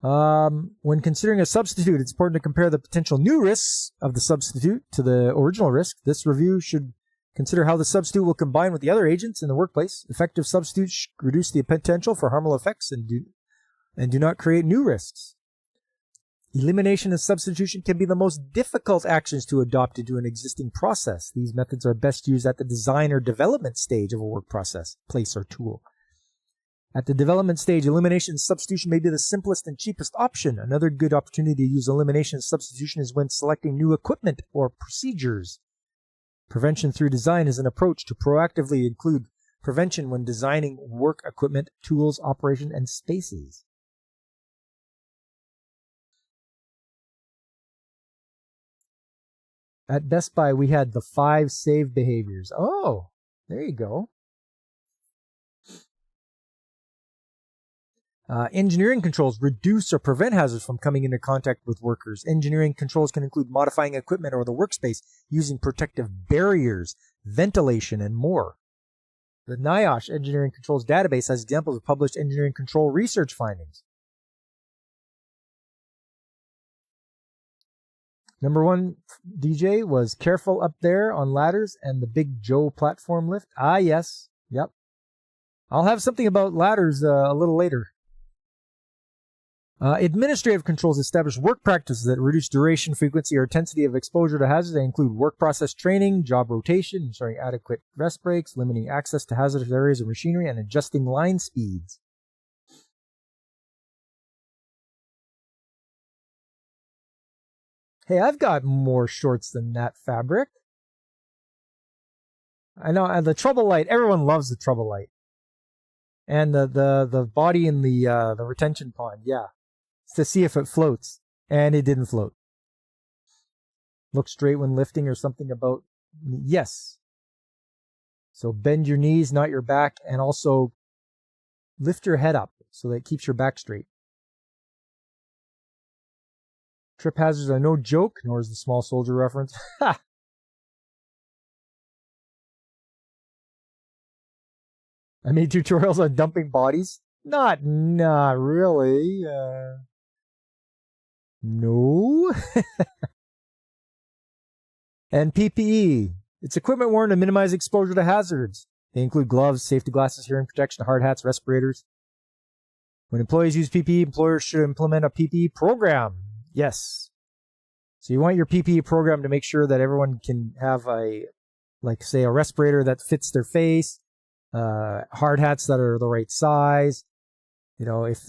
When considering a substitute, it's important to compare the potential new risks of the substitute to the original risk. This review should consider how the substitute will combine with the other agents in the workplace. Effective substitutes reduce the potential for harmful effects and do not create new risks. Elimination and substitution can be the most difficult actions to adopt into an existing process. These methods are best used at the design or development stage of a work process, place, or tool. At the development stage, elimination and substitution may be the simplest and cheapest option. Another good opportunity to use elimination and substitution is when selecting new equipment or procedures. Prevention through design is an approach to proactively include prevention when designing work equipment, tools, operation, and spaces. At Best Buy, we had the 5 save behaviors. Oh, there you go. Engineering controls reduce or prevent hazards from coming into contact with workers. Engineering controls can include modifying equipment or the workspace using protective barriers, ventilation, and more. The NIOSH Engineering Controls Database has examples of published engineering control research findings. Number 1, DJ, was careful up there on ladders and the Big Joe platform lift. Ah, yes. Yep. I'll have something about ladders a little later. Administrative controls establish work practices that reduce duration, frequency, or intensity of exposure to hazards. They include work process training, job rotation, ensuring adequate rest breaks, limiting access to hazardous areas of machinery, and adjusting line speeds. Hey, I've got more shorts than that fabric. I know, and the trouble light, everyone loves the trouble light. And the body in the retention pond, yeah. It's to see if it floats. And it didn't float. Look straight when lifting or something about, yes. So bend your knees, not your back, and also lift your head up so that it keeps your back straight. Trip hazards are no joke, nor is the small soldier reference. Ha! I made tutorials on dumping bodies. Not really. No. And PPE. It's equipment worn to minimize exposure to hazards. They include gloves, safety glasses, hearing protection, hard hats, respirators. When employees use PPE, employers should implement a PPE program. Yes. So you want your PPE program to make sure that everyone can have a respirator that fits their face, hard hats that are the right size. You know, if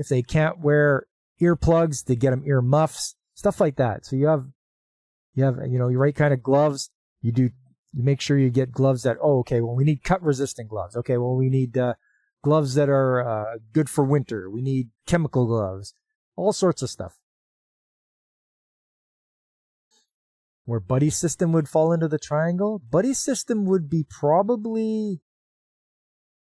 they can't wear earplugs, they get them ear muffs, stuff like that. So you have your right kind of gloves. You make sure you get gloves that, we need cut resistant gloves. Okay, well, we need gloves that are good for winter. We need chemical gloves. All sorts of stuff. Where Buddy System would fall into the triangle? Buddy System would be probably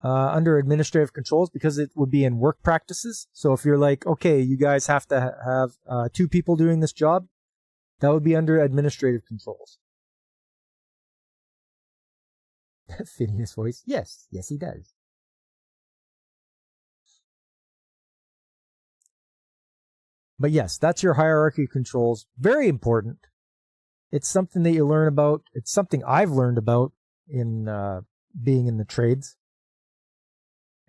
under administrative controls because it would be in work practices. So if you're like, okay, you guys have to have 2 people doing this job, that would be under administrative controls. Phineas voice. Yes, he does. But yes, that's your hierarchy controls. Very important. It's something that you learn about. It's something I've learned about in being in the trades.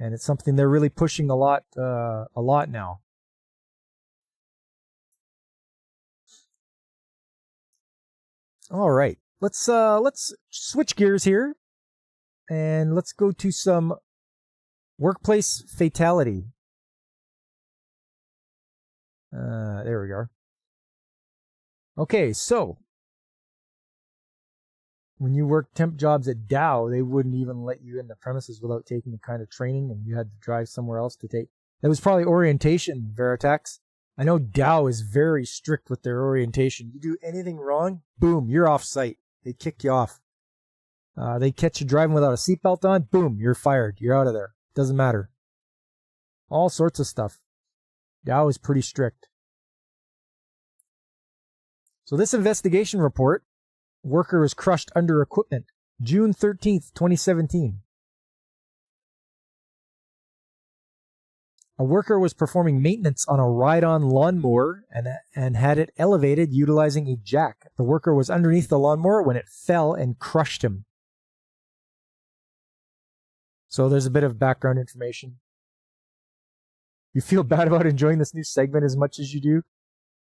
And it's something they're really pushing a lot now. All right, let's switch gears here, and let's go to some workplace fatality. There we are. Okay, so when you work temp jobs at Dow, they wouldn't even let you in the premises without taking the kind of training, and you had to drive somewhere else to take. That was probably orientation, Veritex. I know Dow is very strict with their orientation. You do anything wrong, boom, you're off site. They kick you off. They catch you driving without a seatbelt on, boom, you're fired. You're out of there. Doesn't matter. All sorts of stuff. Dow is pretty strict. So this investigation report, worker was crushed under equipment, June 13th, 2017. A worker was performing maintenance on a ride-on lawnmower and had it elevated utilizing a jack. The worker was underneath the lawnmower when it fell and crushed him. So there's a bit of background information. You feel bad about enjoying this new segment as much as you do?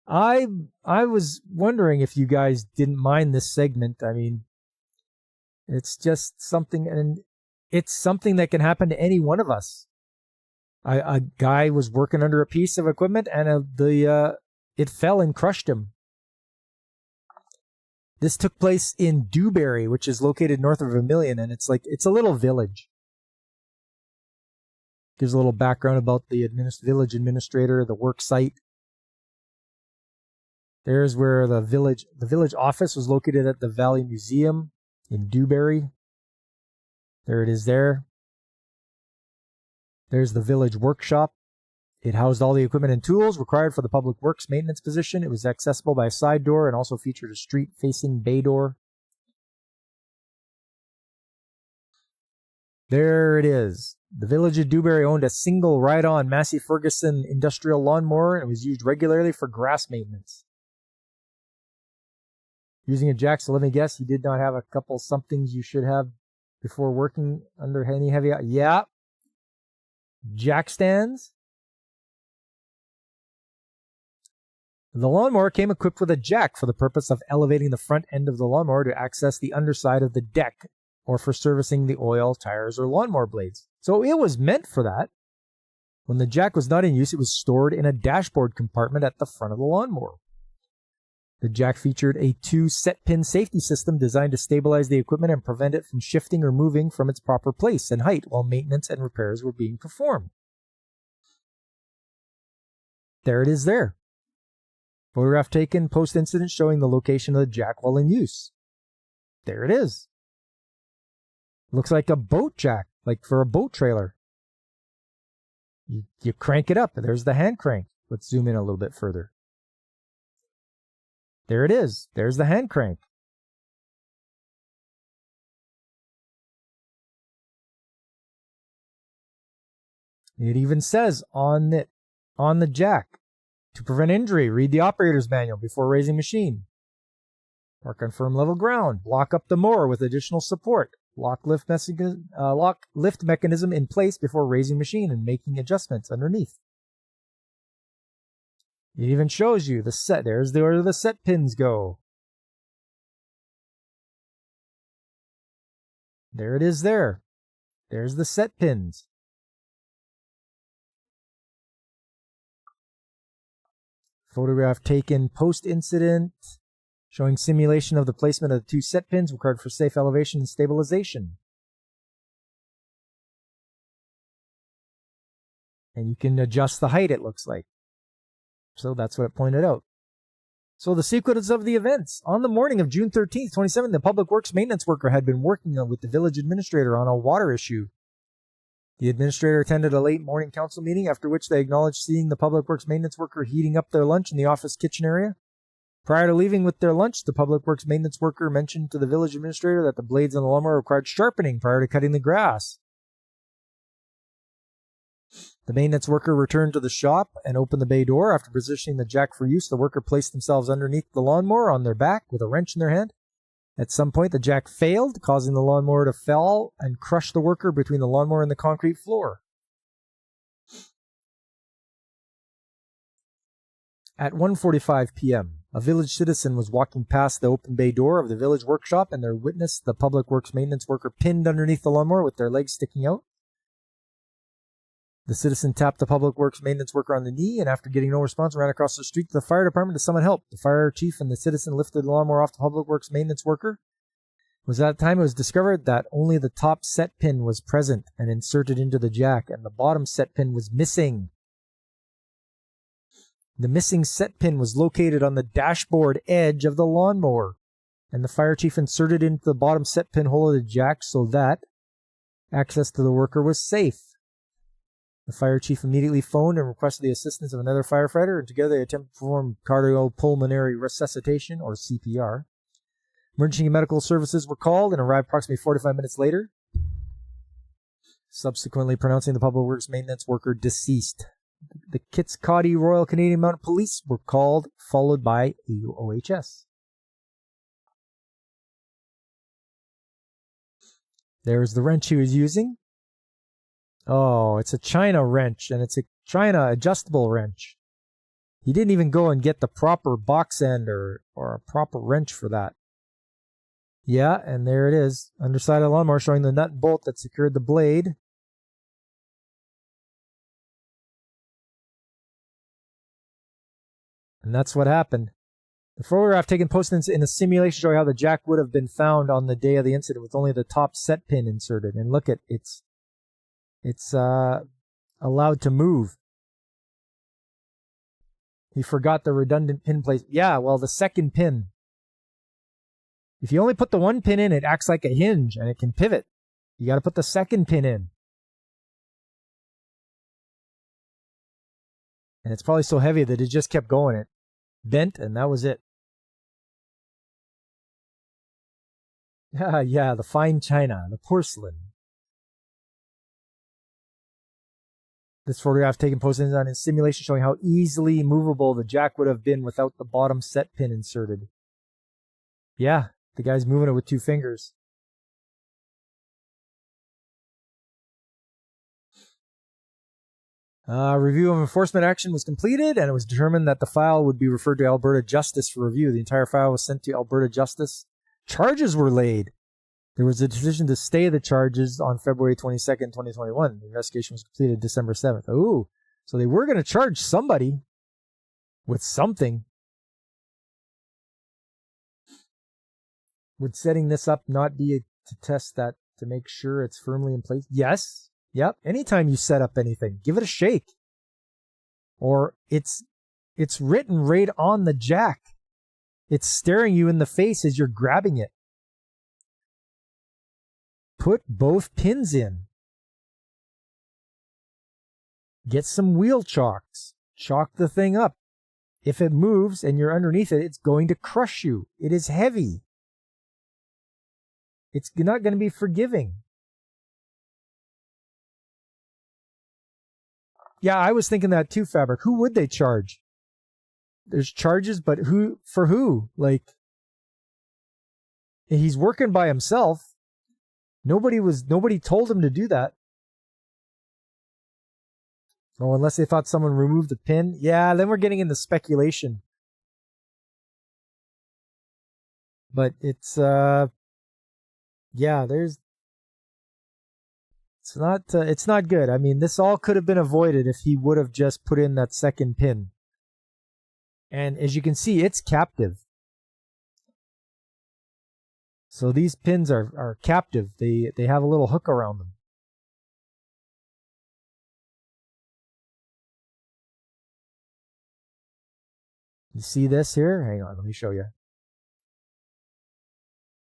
I was wondering if you guys didn't mind this segment. I mean, it's just something, and it's something that can happen to any one of us. A guy was working under a piece of equipment, and it fell and crushed him. This took place in Dewberry, which is located north of Vermilion, and it's a little village. Gives a little background about the village administrator, the work site. There's where the village office was located at the Valley Museum in Dewberry. There it is there. There's the village workshop. It housed all the equipment and tools required for the public works maintenance position. It was accessible by a side door and also featured a street-facing bay door. There it is. The village of Dewberry owned a single ride-on Massey Ferguson industrial lawnmower and was used regularly for grass maintenance. Using a jack, so let me guess, you did not have a couple somethings you should have before working under any heavy... Yeah. Jack stands. The lawnmower came equipped with a jack for the purpose of elevating the front end of the lawnmower to access the underside of the deck or for servicing the oil, tires, or lawnmower blades. So it was meant for that. When the jack was not in use, it was stored in a dashboard compartment at the front of the lawnmower. The jack featured a 2 set-pin safety system designed to stabilize the equipment and prevent it from shifting or moving from its proper place and height while maintenance and repairs were being performed. There it is there. Photograph taken post-incident showing the location of the jack while in use. There it is. Looks like a boat jack, like for a boat trailer. You crank it up, and there's the hand crank. Let's zoom in a little bit further. There it is. There's the hand crank. It even says on the jack, to prevent injury, read the operator's manual before raising machine. Park on firm level ground. Lock up the mower with additional support. Lock lift mechanism in place before raising machine and making adjustments underneath. It even shows you the set. There's where the set pins go. There it is there. There's the set pins. Photograph taken post-incident showing simulation of the placement of the 2 set pins required for safe elevation and stabilization. And you can adjust the height, it looks like. So that's what it pointed out. So the sequence of the events. On the morning of June 13th, 2017, the Public Works maintenance worker had been working with the village administrator on a water issue. The administrator attended a late morning council meeting, after which they acknowledged seeing the Public Works maintenance worker heating up their lunch in the office kitchen area. Prior to leaving with their lunch, the Public Works maintenance worker mentioned to the village administrator that the blades on the lawnmower required sharpening prior to cutting the grass. The maintenance worker returned to the shop and opened the bay door. After positioning the jack for use, the worker placed themselves underneath the lawnmower on their back with a wrench in their hand. At some point, the jack failed, causing the lawnmower to fall and crush the worker between the lawnmower and the concrete floor. At 1:45 p.m., a village citizen was walking past the open bay door of the village workshop and they witnessed the Public Works maintenance worker pinned underneath the lawnmower with their legs sticking out. The citizen tapped the Public Works maintenance worker on the knee, and after getting no response, ran across the street to the fire department to summon help. The fire chief and the citizen lifted the lawnmower off the Public Works maintenance worker. It was at that time it was discovered that only the top set pin was present and inserted into the jack, and the bottom set pin was missing. The missing set pin was located on the dashboard edge of the lawnmower, and the fire chief inserted into the bottom set pin hole of the jack so that access to the worker was safe. The fire chief immediately phoned and requested the assistance of another firefighter, and together they attempted to perform cardiopulmonary resuscitation, or CPR. Emergency medical services were called and arrived approximately 45 minutes later, subsequently pronouncing the Public Works maintenance worker deceased. The Kitscoty Royal Canadian Mounted Police were called, followed by OHS. There's the wrench he was using. Oh, it's a China wrench, and it's a China adjustable wrench. He didn't even go and get the proper box end or a proper wrench for that. Yeah, and there it is. Underside of the lawnmower showing the nut and bolt that secured the blade. And that's what happened. The photograph taken posted in a simulation showing how the jack would have been found on the day of the incident with only the top set pin inserted. And look at it's allowed to move. He forgot the redundant pin place. Yeah, well, the second pin. If you only put the one pin in, it acts like a hinge and it can pivot. You got to put the second pin in. And it's probably so heavy that it just kept going. It bent and that was it. Yeah, the fine china, the porcelain. This photograph taken posted on a simulation showing how easily movable the jack would have been without the bottom set pin inserted. Yeah, the guy's moving it with two fingers. Review of enforcement action was completed, and it was determined that the file would be referred to Alberta Justice for review. The entire file was sent to Alberta Justice. Charges were laid. There was a decision to stay the charges on February 22nd, 2021. The investigation was completed December 7th. Oh, so they were going to charge somebody with something. Would setting this up not be to test that to make sure it's firmly in place? Yes. Yep. Anytime you set up anything, give it a shake. Or it's written right on the jack. It's staring you in the face as you're grabbing it. Put both pins in. Get some wheel chocks. Chalk the thing up. If it moves and you're underneath it, it's going to crush you. It is heavy. It's not going to be forgiving. Yeah, I was thinking that too, Fabric. Who would they charge? There's charges, but who for who? Like, he's working by himself. Nobody told him to do that. Oh, unless they thought someone removed the pin. Yeah, then we're getting into speculation. But it's yeah, it's not good. I mean, this all could have been avoided if he would have just put in that second pin. And as you can see, it's captive. So these pins are captive. They have a little hook around them. You see this here? Hang on, let me show you.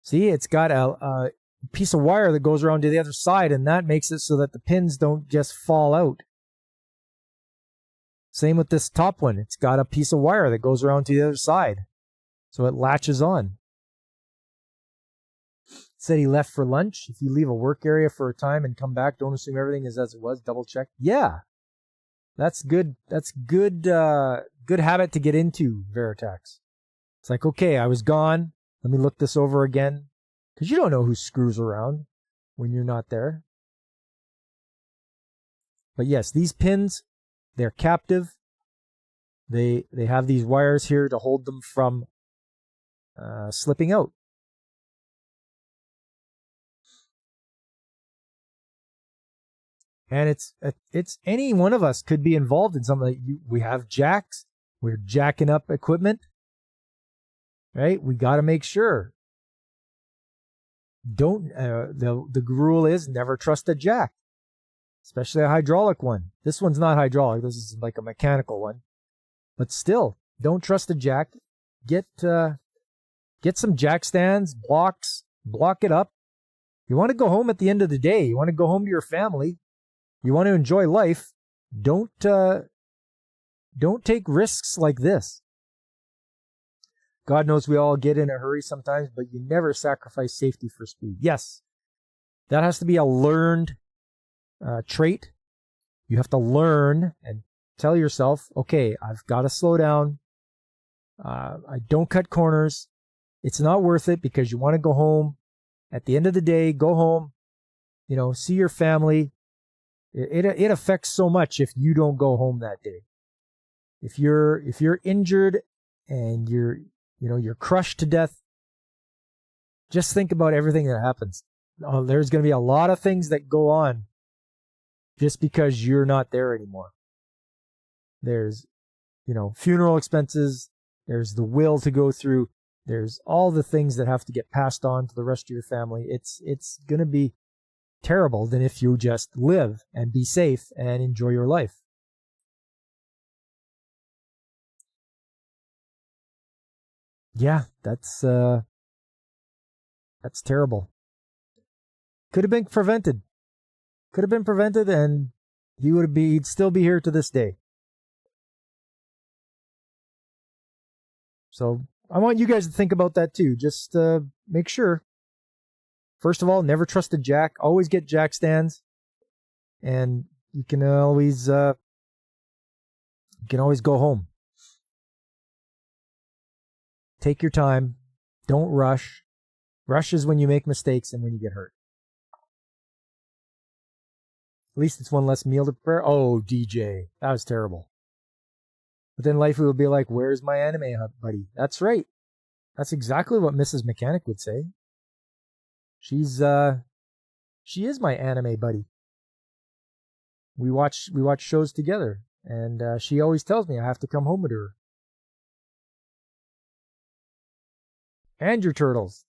See, it's got a piece of wire that goes around to the other side, and that makes it so that the pins don't just fall out. Same with this top one. It's got a piece of wire that goes around to the other side, so it latches on. Said he left for lunch. If you leave a work area for a time and come back, don't assume everything is as it was. Double check. Yeah, that's good. That's good. Good habit to get into, Veritex. It's like, okay, I was gone. Let me look this over again, because you don't know who screws around when you're not there. But yes, these pins, they're captive. They have these wires here to hold them from slipping out. And it's any one of us could be involved in something. We have jacks. We're jacking up equipment, right? We got to make sure. Don't the rule is never trust a jack, especially a hydraulic one. This one's not hydraulic. This is like a mechanical one, but still, don't trust a jack. Get some jack stands, blocks, block it up. You want to go home at the end of the day. You want to go home to your family. You want to enjoy life. Don't take risks like this. God knows we all get in a hurry sometimes, but you never sacrifice safety for speed. Yes, that has to be a learned trait. You have to learn and tell yourself, okay, I've got to slow down. I don't cut corners. It's not worth it because you want to go home. At the end of the day, go home, see your family. It affects so much if you don't go home that day. If you're injured and you're crushed to death, just think about everything that happens. There's going to be a lot of things that go on just because you're not there anymore. There's, funeral expenses. There's the will to go through. There's all the things that have to get passed on to the rest of your family. It's going to be terrible than if you just live and be safe and enjoy your life. Yeah, that's terrible. Could have been prevented. And he'd still be here to this day. So I want you guys to think about that too. Just make sure. First of all, never trust a jack. Always get jack stands, and you can always go home. Take your time. Don't rush. Rush is when you make mistakes and when you get hurt. At least it's one less meal to prepare. Oh, DJ, that was terrible. But then life will be like, where's my anime buddy? That's right. That's exactly what Mrs. Mechanic would say. She is my anime buddy. We watch shows together, and she always tells me I have to come home with her. And your turtles.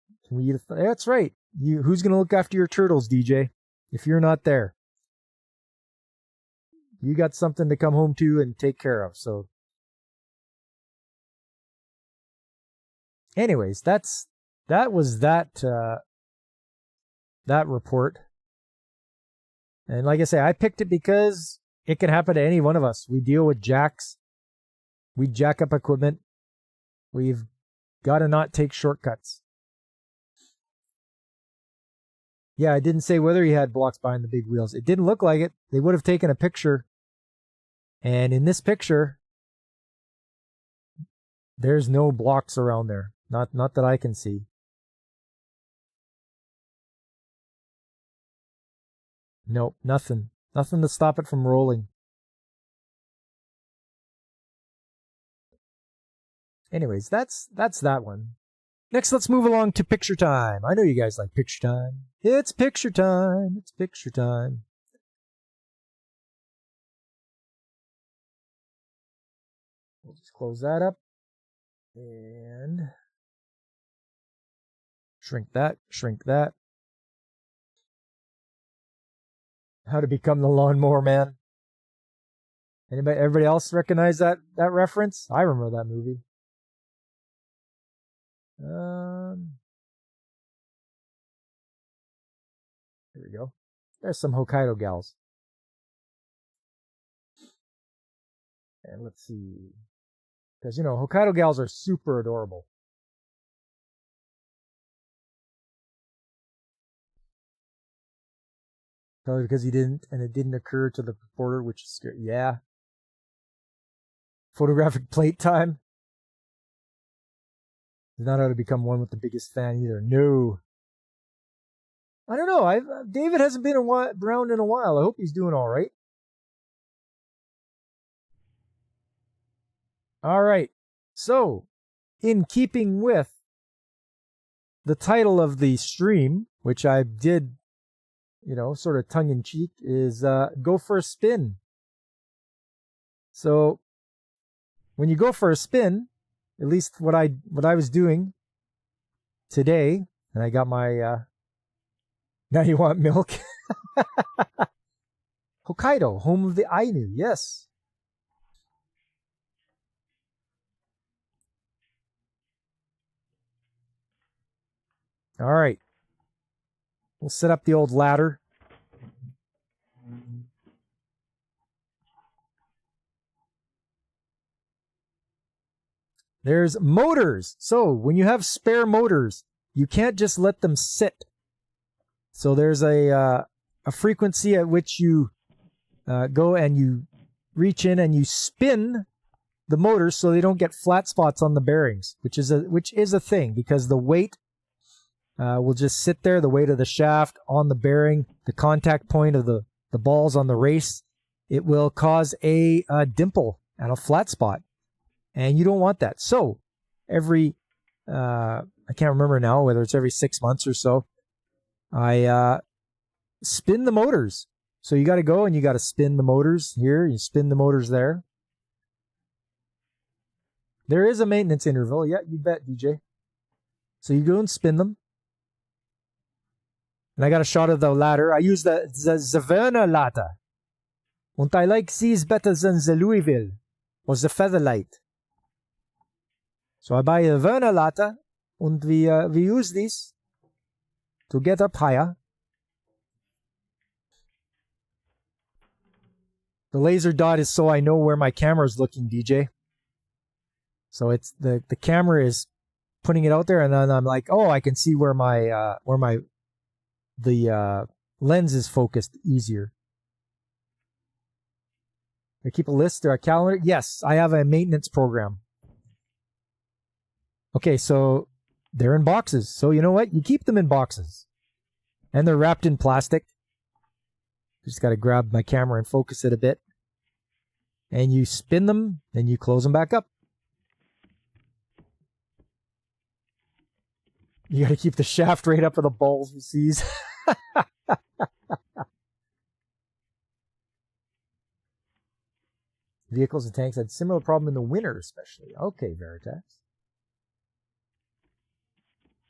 That's right. Who's going to look after your turtles, DJ? If you're not there, you got something to come home to and take care of. So, anyways, that was that report. And like I say, I picked it because it can happen to any one of us. We deal with jacks. We jack up equipment. We've got to not take shortcuts. Yeah, I didn't say whether he had blocks behind the big wheels. It didn't look like it. They would have taken a picture. And in this picture, there's no blocks around there. Not that I can see. Nope, nothing. Nothing to stop it from rolling. Anyways, that's that one. Next, let's move along to picture time. I know you guys like picture time. It's picture time. It's picture time. We'll just close that up. And shrink that, shrink that. How to Become the Lawnmower Man. Everybody else recognize that reference? I remember that movie. There we go. There's some Hokkaido gals. And let's see. Because, you know, Hokkaido gals are super adorable. Probably because he didn't, and it didn't occur to the reporter, which is scary. Yeah. Photographic plate time. He's not how to become one with the biggest fan either. No. I don't know. David hasn't been around in a while. I hope he's doing all right. All right. So, in keeping with the title of the stream, which I did, you know, sort of tongue in cheek, is go for a spin. So, when you go for a spin, at least what I was doing today, and I got my now you want milk? Hokkaido, home of the Ainu, yes. All right. We'll set up the old ladder. There's motors. So when you have spare motors, you can't just let them sit. So there's a frequency at which you go and you reach in and you spin the motors so they don't get flat spots on the bearings, which is a thing because the weight will just sit there, the weight of the shaft on the bearing, the contact point of the balls on the race. It will cause a dimple and a flat spot. And you don't want that. So every, I can't remember now whether it's every 6 months or so, I spin the motors. So you got to go and you got to spin the motors here. You spin the motors there. There is a maintenance interval. Yeah, you bet, DJ. So you go and spin them. And I got a shot of the ladder. I use the Zaverna ladder. And I like these better than the Louisville or the Featherlight. So I buy a Werner ladder and we use this to get up higher. The laser dot is so I know where my camera is looking, DJ. So it's the camera is putting it out there, and then I'm like, oh, I can see where the lens is focused easier. I keep a list or a calendar. Yes, I have a maintenance program. Okay, so they're in boxes. So you know what? You keep them in boxes. And they're wrapped in plastic. Just got to grab my camera and focus it a bit. And you spin them, then you close them back up. You got to keep the shaft right up with the balls you seize. Vehicles and tanks had similar problem in the winter, especially. Okay, Veritex.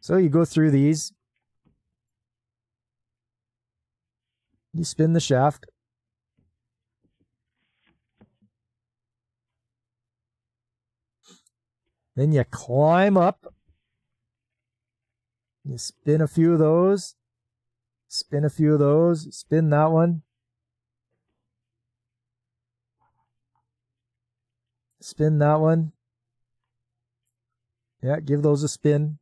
So you go through these. You spin the shaft. Then you climb up. You spin a few of those. Spin a few of those. Spin that one. Spin that one. Yeah, give those a spin.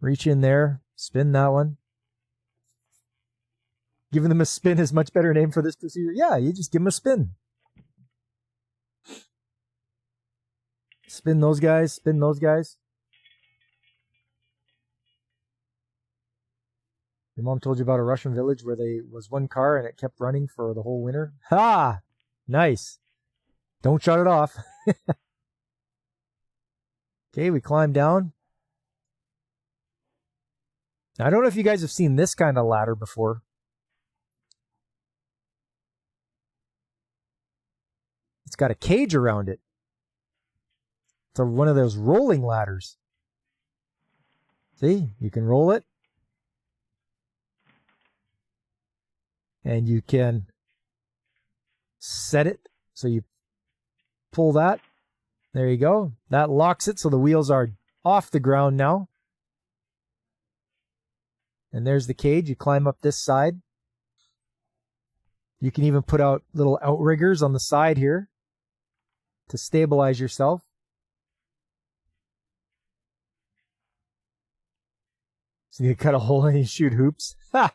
Reach in there. Spin that one. Giving them a spin is much better name for this procedure. Yeah, you just give them a spin. Spin those guys. Spin those guys. Your mom told you about a Russian village where there was one car and it kept running for the whole winter? Ha! Nice. Don't shut it off. Okay, we climb down. I don't know if you guys have seen this kind of ladder before. It's got a cage around it. It's one of those rolling ladders. See, you can roll it. And you can set it. So you pull that. There you go. That locks it so the wheels are off the ground now. And there's the cage. You climb up this side. You can even put out little outriggers on the side here to stabilize yourself. So you cut a hole and you shoot hoops. Ha!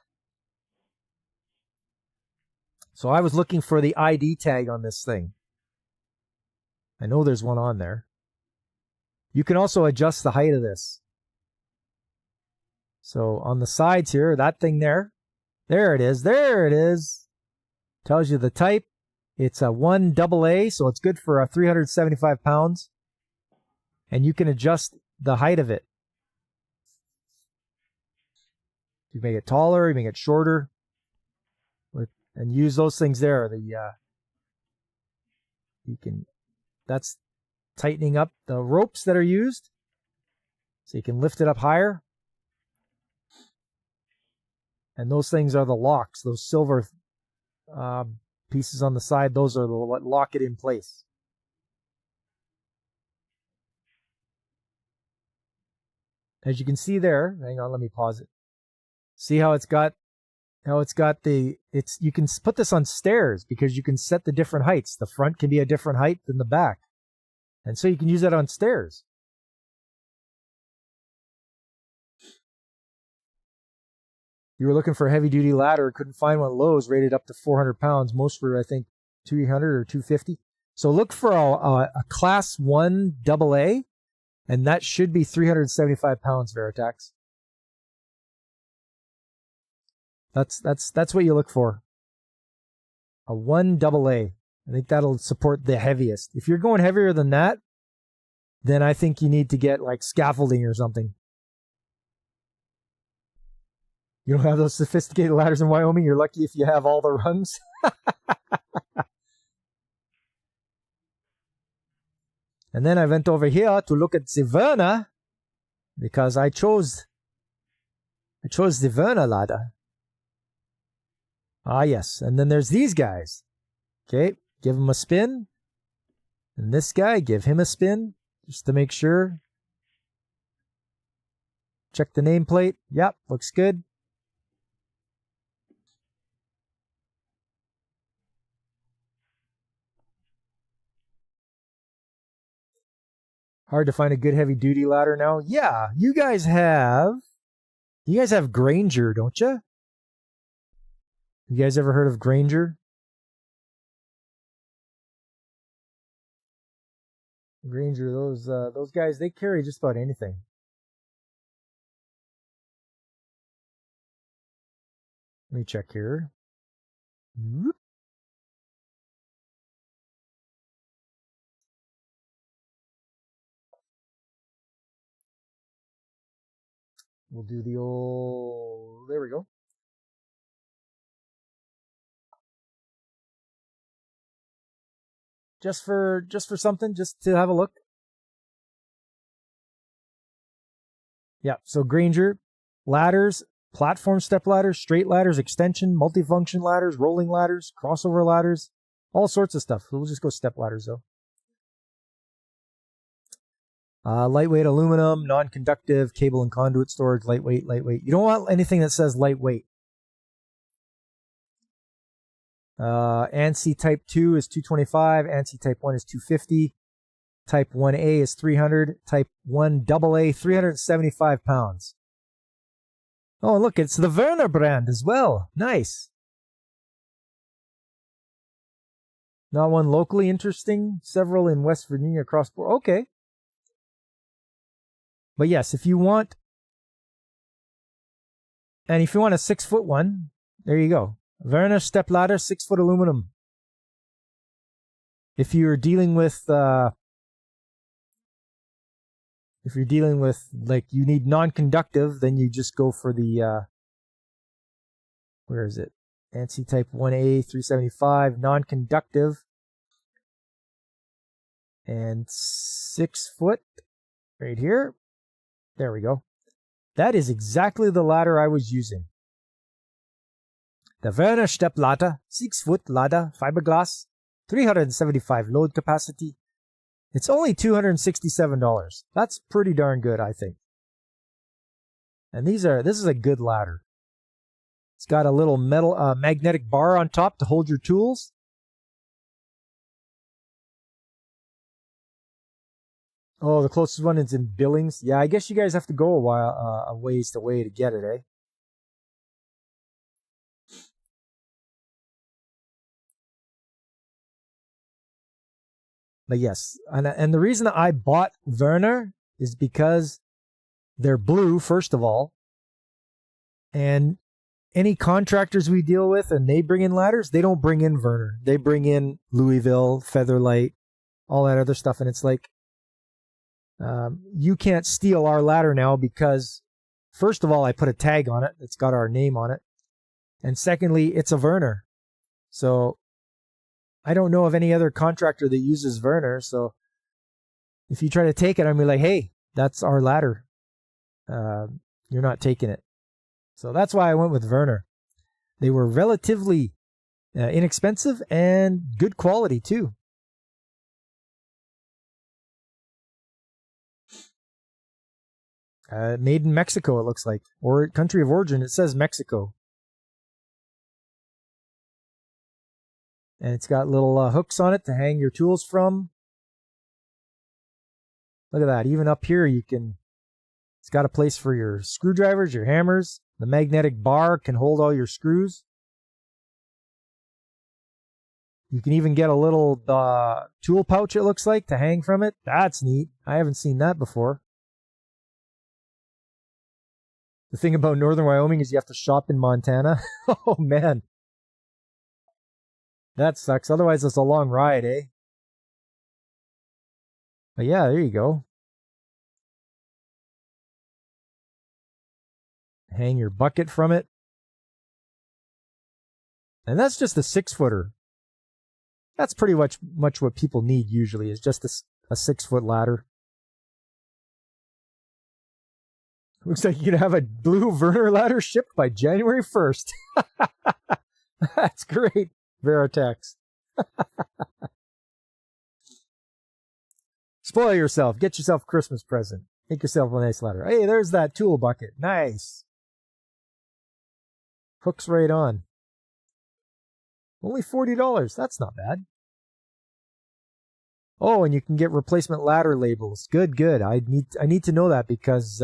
So I was looking for the ID tag on this thing. I know there's one on there. You can also adjust the height of this. So on the sides here, that thing there. There it is. There it is. Tells you the type. It's a 1AA, so it's good for 375 pounds. And you can adjust the height of it. You make it taller, you make it shorter. And use those things there. That's tightening up the ropes that are used. So you can lift it up higher. And those things are the locks, those silver pieces on the side. Those are what lock it in place. As you can see there, hang on, let me pause it. See how you can put this on stairs because you can set the different heights. The front can be a different height than the back. And so you can use that on stairs. You were looking for a heavy-duty ladder, couldn't find one at Lowe's, rated up to 400 pounds. Most were, I think, 300 or 250. So look for a Class 1 AA, and that should be 375 pounds, Veritax. That's what you look for. A 1 AA. I think that'll support the heaviest. If you're going heavier than that, then I think you need to get like scaffolding or something. You don't have those sophisticated ladders in Wyoming. You're lucky if you have all the rungs. And then I went over here to look at the Verna because I chose the Verna ladder. Ah, yes. And then there's these guys. Okay, give them a spin. And this guy, give him a spin just to make sure. Check the nameplate. Yep, looks good. Hard to find a good heavy duty ladder now. Yeah, you guys have Grainger, don't you? You guys ever heard of Grainger? Grainger, those guys, they carry just about anything. Let me check here. Whoop. We'll do the old, there we go. Just for something, just to have a look. Yeah, so Grainger, ladders, platform step ladders, straight ladders, extension, multifunction ladders, rolling ladders, crossover ladders, all sorts of stuff. We'll just go step ladders though. Lightweight aluminum, non-conductive, cable and conduit storage, lightweight. You don't want anything that says lightweight. ANSI Type 2 is 225, ANSI Type 1 is 250, Type 1A is 300, Type 1 AA, 375 pounds. Oh, and look, it's the Verna brand as well. Nice. Not one locally interesting, several in West Virginia across board. Okay. But yes, if you want a 6-foot one, there you go. Verna step ladder, 6-foot aluminum. If you're dealing with like you need non-conductive, then you just go for the where is it? ANSI Type 1A 375 non-conductive and 6 foot right here. There we go. That is exactly the ladder I was using. The Verna Stepladder, 6-foot ladder, fiberglass, 375 load capacity. It's only $267. That's pretty darn good, I think. And this is a good ladder. It's got a little metal magnetic bar on top to hold your tools. Oh, the closest one is in Billings. Yeah, I guess you guys have to go a ways away to get it, eh? But yes, and the reason I bought Werner is because they're blue, first of all. And any contractors we deal with and they bring in ladders, they don't bring in Werner. They bring in Louisville, Featherlight, all that other stuff. And it's like, you can't steal our ladder now because, first of all, I put a tag on it. It's got our name on it. And secondly, it's a Werner. So I don't know of any other contractor that uses Werner. So if you try to take it, I'm like, hey, that's our ladder. You're not taking it. So that's why I went with Werner. They were relatively inexpensive and good quality too. Made in Mexico, it looks like. Or country of origin, it says Mexico. And it's got little hooks on it to hang your tools from. Look at that. Even up here, it's got a place for your screwdrivers, your hammers. The magnetic bar can hold all your screws. You can even get a little tool pouch, it looks like, to hang from it. That's neat. I haven't seen that before. The thing about Northern Wyoming is you have to shop in Montana. Oh, man. That sucks. Otherwise, it's a long ride, eh? But yeah, there you go. Hang your bucket from it. And that's just a 6-footer. That's pretty much what people need usually, is just a 6-foot ladder. Looks like you can have a blue Werner ladder shipped by January 1st. That's great, Veritex. Spoil yourself. Get yourself a Christmas present. Make yourself a nice ladder. Hey, there's that tool bucket. Nice. Hooks right on. Only $40. That's not bad. Oh, and you can get replacement ladder labels. Good, good. I need to know that because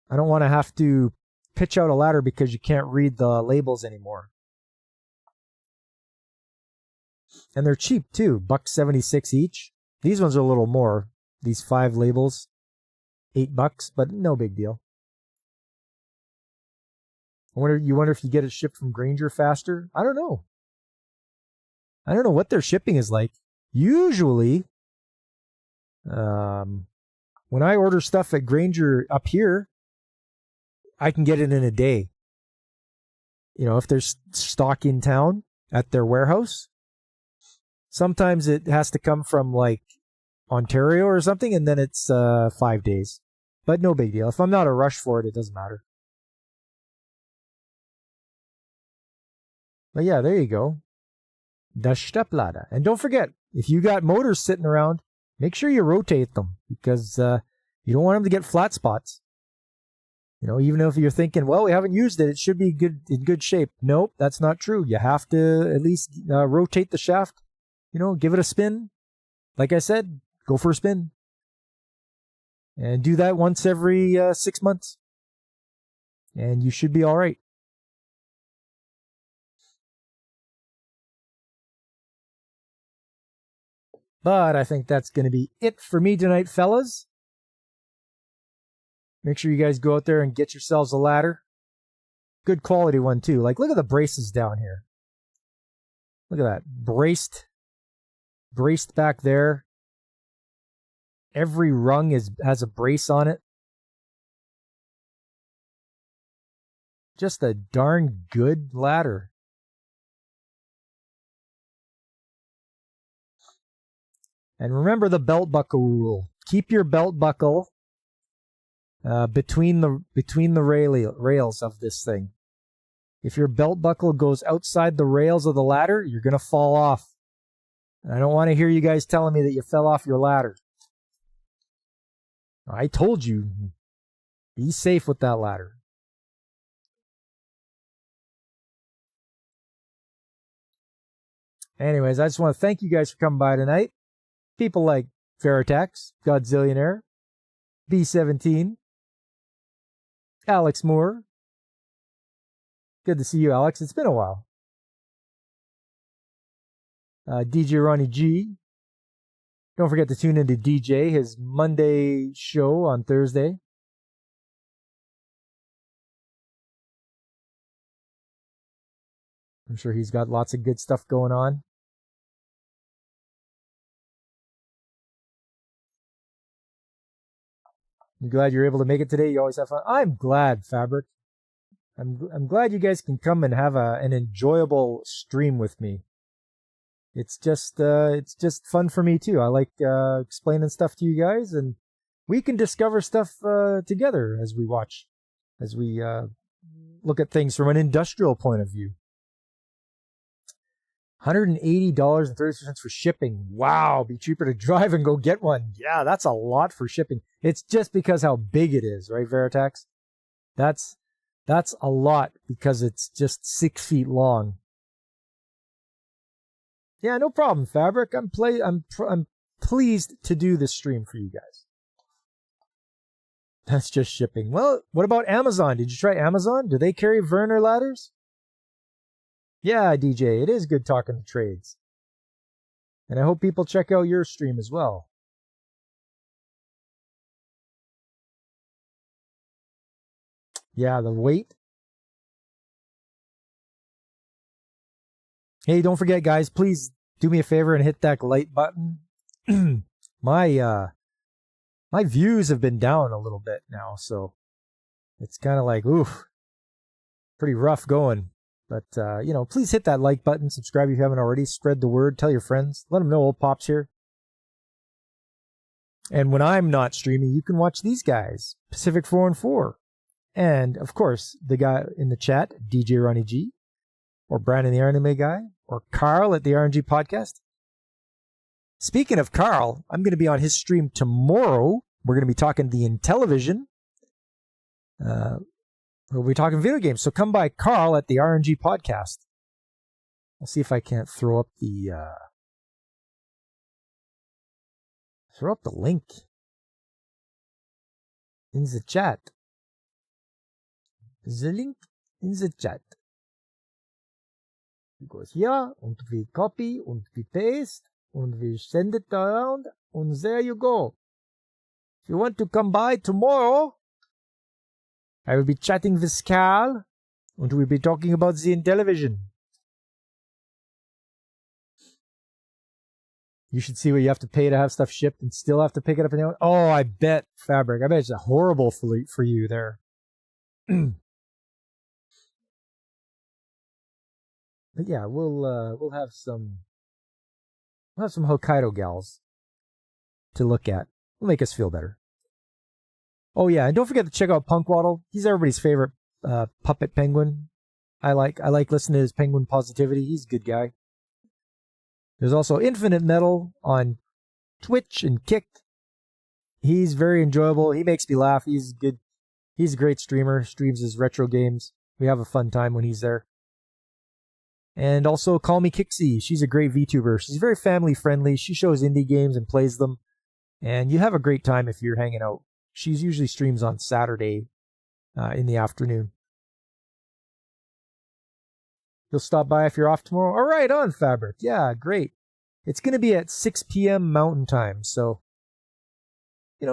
I don't want to have to pitch out a ladder because you can't read the labels anymore. And they're cheap too. $1.76 each. These ones are a little more. These 5 labels, $8, but no big deal. You wonder if you get it shipped from Grainger faster? I don't know. I don't know what their shipping is like. Usually, when I order stuff at Grainger up here, I can get it in a day. You know, if there's stock in town at their warehouse. Sometimes it has to come from like Ontario or something, and then it's 5 days. But no big deal. If I'm not a rush for it, it doesn't matter. But yeah, there you go. The Stepladder. And don't forget, if you got motors sitting around, make sure you rotate them because you don't want them to get flat spots. You know, even if you're thinking, well, we haven't used it, it should be in good shape. Nope, that's not true. You have to at least rotate the shaft. You know, give it a spin. Like I said, go for a spin. And do that once every 6 months. And you should be all right. But I think that's going to be it for me tonight, fellas. Make sure you guys go out there and get yourselves a ladder. Good quality one, too. Like, look at the braces down here. Look at that. Braced back there. Every rung has a brace on it. Just a darn good ladder. And remember the belt buckle rule. Keep your belt buckle between the rails of this thing. If your belt buckle goes outside the rails of the ladder, you're going to fall off. I don't want to hear you guys telling me that you fell off your ladder. I told you, be safe with that ladder. Anyways, I just want to thank you guys for coming by tonight. People like Veritex, Godzillionaire, B17, Alex Moore. Good to see you, Alex. It's been a while. DJ Ronnie G. Don't forget to tune into DJ, his Monday show on Thursday. I'm sure he's got lots of good stuff going on. I'm glad you're able to make it today. You always have fun. I'm glad, Fabric. I'm glad you guys can come and have an enjoyable stream with me. It's just fun for me too. I like explaining stuff to you guys, and we can discover stuff together as we watch, as we look at things from an industrial point of view. $180.30 for shipping. Wow, be cheaper to drive and go get one. Yeah, that's a lot for shipping. It's just because how big it is, right, Veritex? That's a lot because it's just 6 feet long. Yeah, no problem, Fabric. I'm pleased to do this stream for you guys. That's just shipping. Well, what about Amazon? Did you try Amazon? Do they carry Werner ladders? Yeah, DJ, it is good talking to trades. And I hope people check out your stream as well. Yeah, the weight. Hey, don't forget, guys, please do me a favor and hit that like button. My views have been down a little bit now, so it's kind of like, oof, pretty rough going. But, please hit that like button, subscribe if you haven't already, spread the word, tell your friends, let them know old Pop's here. And when I'm not streaming, you can watch these guys, Pacific 414. And, of course, the guy in the chat, DJ Ronnie G, or Brandon the Anime Guy, or Carl at the RNG Podcast. Speaking of Carl, I'm going to be on his stream tomorrow. We're going to be talking the Intellivision. We'll be talking video games. So come by Carl at the RNG Podcast. I'll see if I can't throw up the link in the chat. The link in the chat. It goes here, and we copy, and we paste, and we send it around, and there you go. If you want to come by tomorrow, I will be chatting with Carl, and we'll be talking about the Intellivision. You should see what you have to pay to have stuff shipped and still have to pick it up. Oh, I bet, Fabric. I bet it's horrible for you there. But yeah, we'll have some Hokkaido gals to look at. Will make us feel better. Oh yeah, and don't forget to check out Punkwaddle. He's everybody's favorite puppet penguin. I like listening to his penguin positivity. He's a good guy. There's also Infinite Metal on Twitch and Kick. He's very enjoyable. He makes me laugh. He's good. He's a great streamer. Streams his retro games. We have a fun time when he's there. And also Call Me Kixie. She's a great VTuber. She's very family friendly. She shows indie games and plays them. And you have a great time if you're hanging out. She usually streams on Saturday in the afternoon. You'll stop by if you're off tomorrow. All right, on Fabric. Yeah, great. It's going to be at 6 p.m. Mountain Time. So,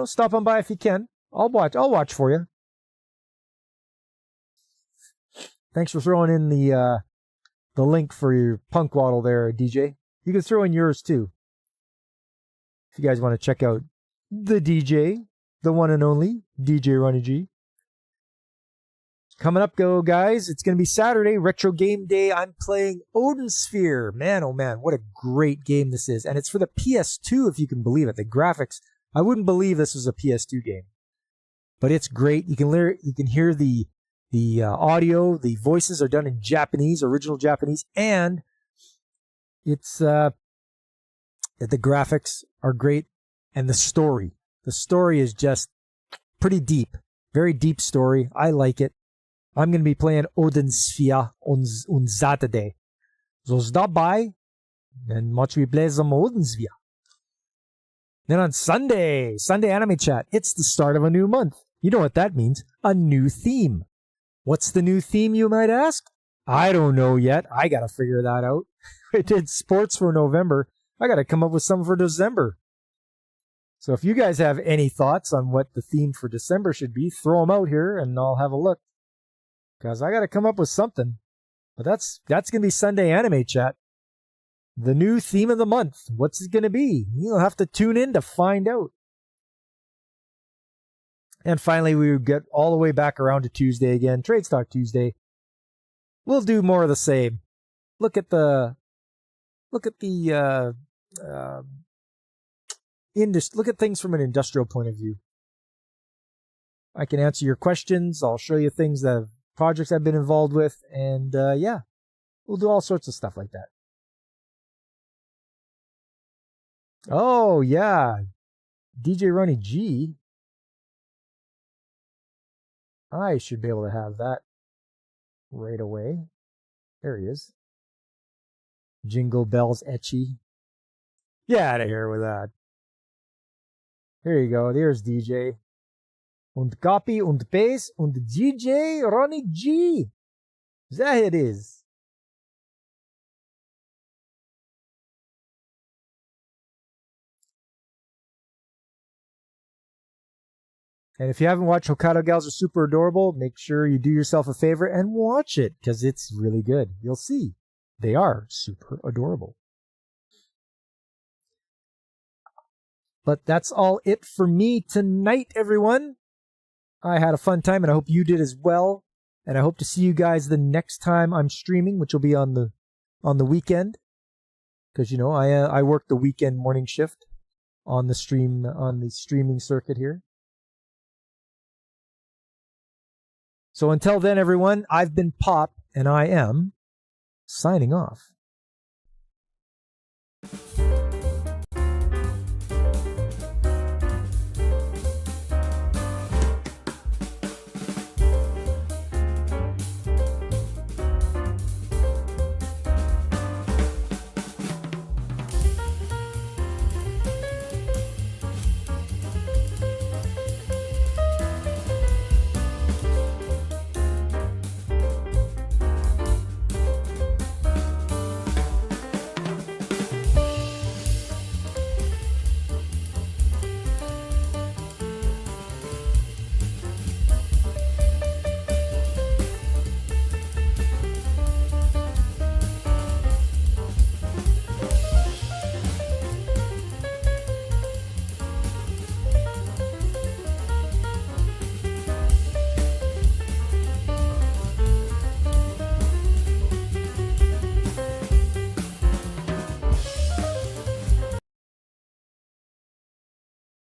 stop on by if you can. I'll watch for you. Thanks for throwing in the link for your Punkwaddle there, DJ. You can throw in yours too. If you guys want to check out the DJ, the one and only DJ Ronnie G. Coming up, guys. It's going to be Saturday, Retro Game Day. I'm playing Odin Sphere. Man, oh man, what a great game this is. And it's for the PS2, if you can believe it. The graphics, I wouldn't believe this was a PS2 game. But it's great. You can hear the audio. The voices are done in Japanese, original Japanese. And it's The graphics are great, and the story. The story is just pretty deep. Very deep story. I like it. I'm going to be playing Odensfia on Saturday. So stop by and watch me play some Odensfia. Then on Sunday Anime Chat, it's the start of a new month. You know what that means. A new theme. What's the new theme, you might ask? I don't know yet. I got to figure that out. I did sports for November. I got to come up with some for December. So if you guys have any thoughts on what the theme for December should be, throw them out here and I'll have a look. Because I got to come up with something. But that's going to be Sunday Anime Chat. The new theme of the month. What's it going to be? You'll have to tune in to find out. And finally, we get all the way back around to Tuesday again. Trade Stock Tuesday. We'll do more of the same. Look at things from an industrial point of view. I can answer your questions. I'll show you things that projects I've been involved with, and we'll do all sorts of stuff like that. Oh yeah, DJ Ronnie G. I should be able to have that right away. There he is. Jingle bells etchy. Get out of here with that. Here you go. There's DJ. Und copy und paste und DJ Ronnie G. There it is. And if you haven't watched Hokkaido Gals Are Super Adorable, make sure you do yourself a favor and watch it, because it's really good. You'll see. They are super adorable. But that's all it for me tonight, everyone. I had a fun time, and I hope you did as well. And I hope to see you guys the next time I'm streaming, which will be on the weekend. Because, you know, I work the weekend morning shift on the streaming circuit here. So until then, everyone, I've been Pop, and I am signing off.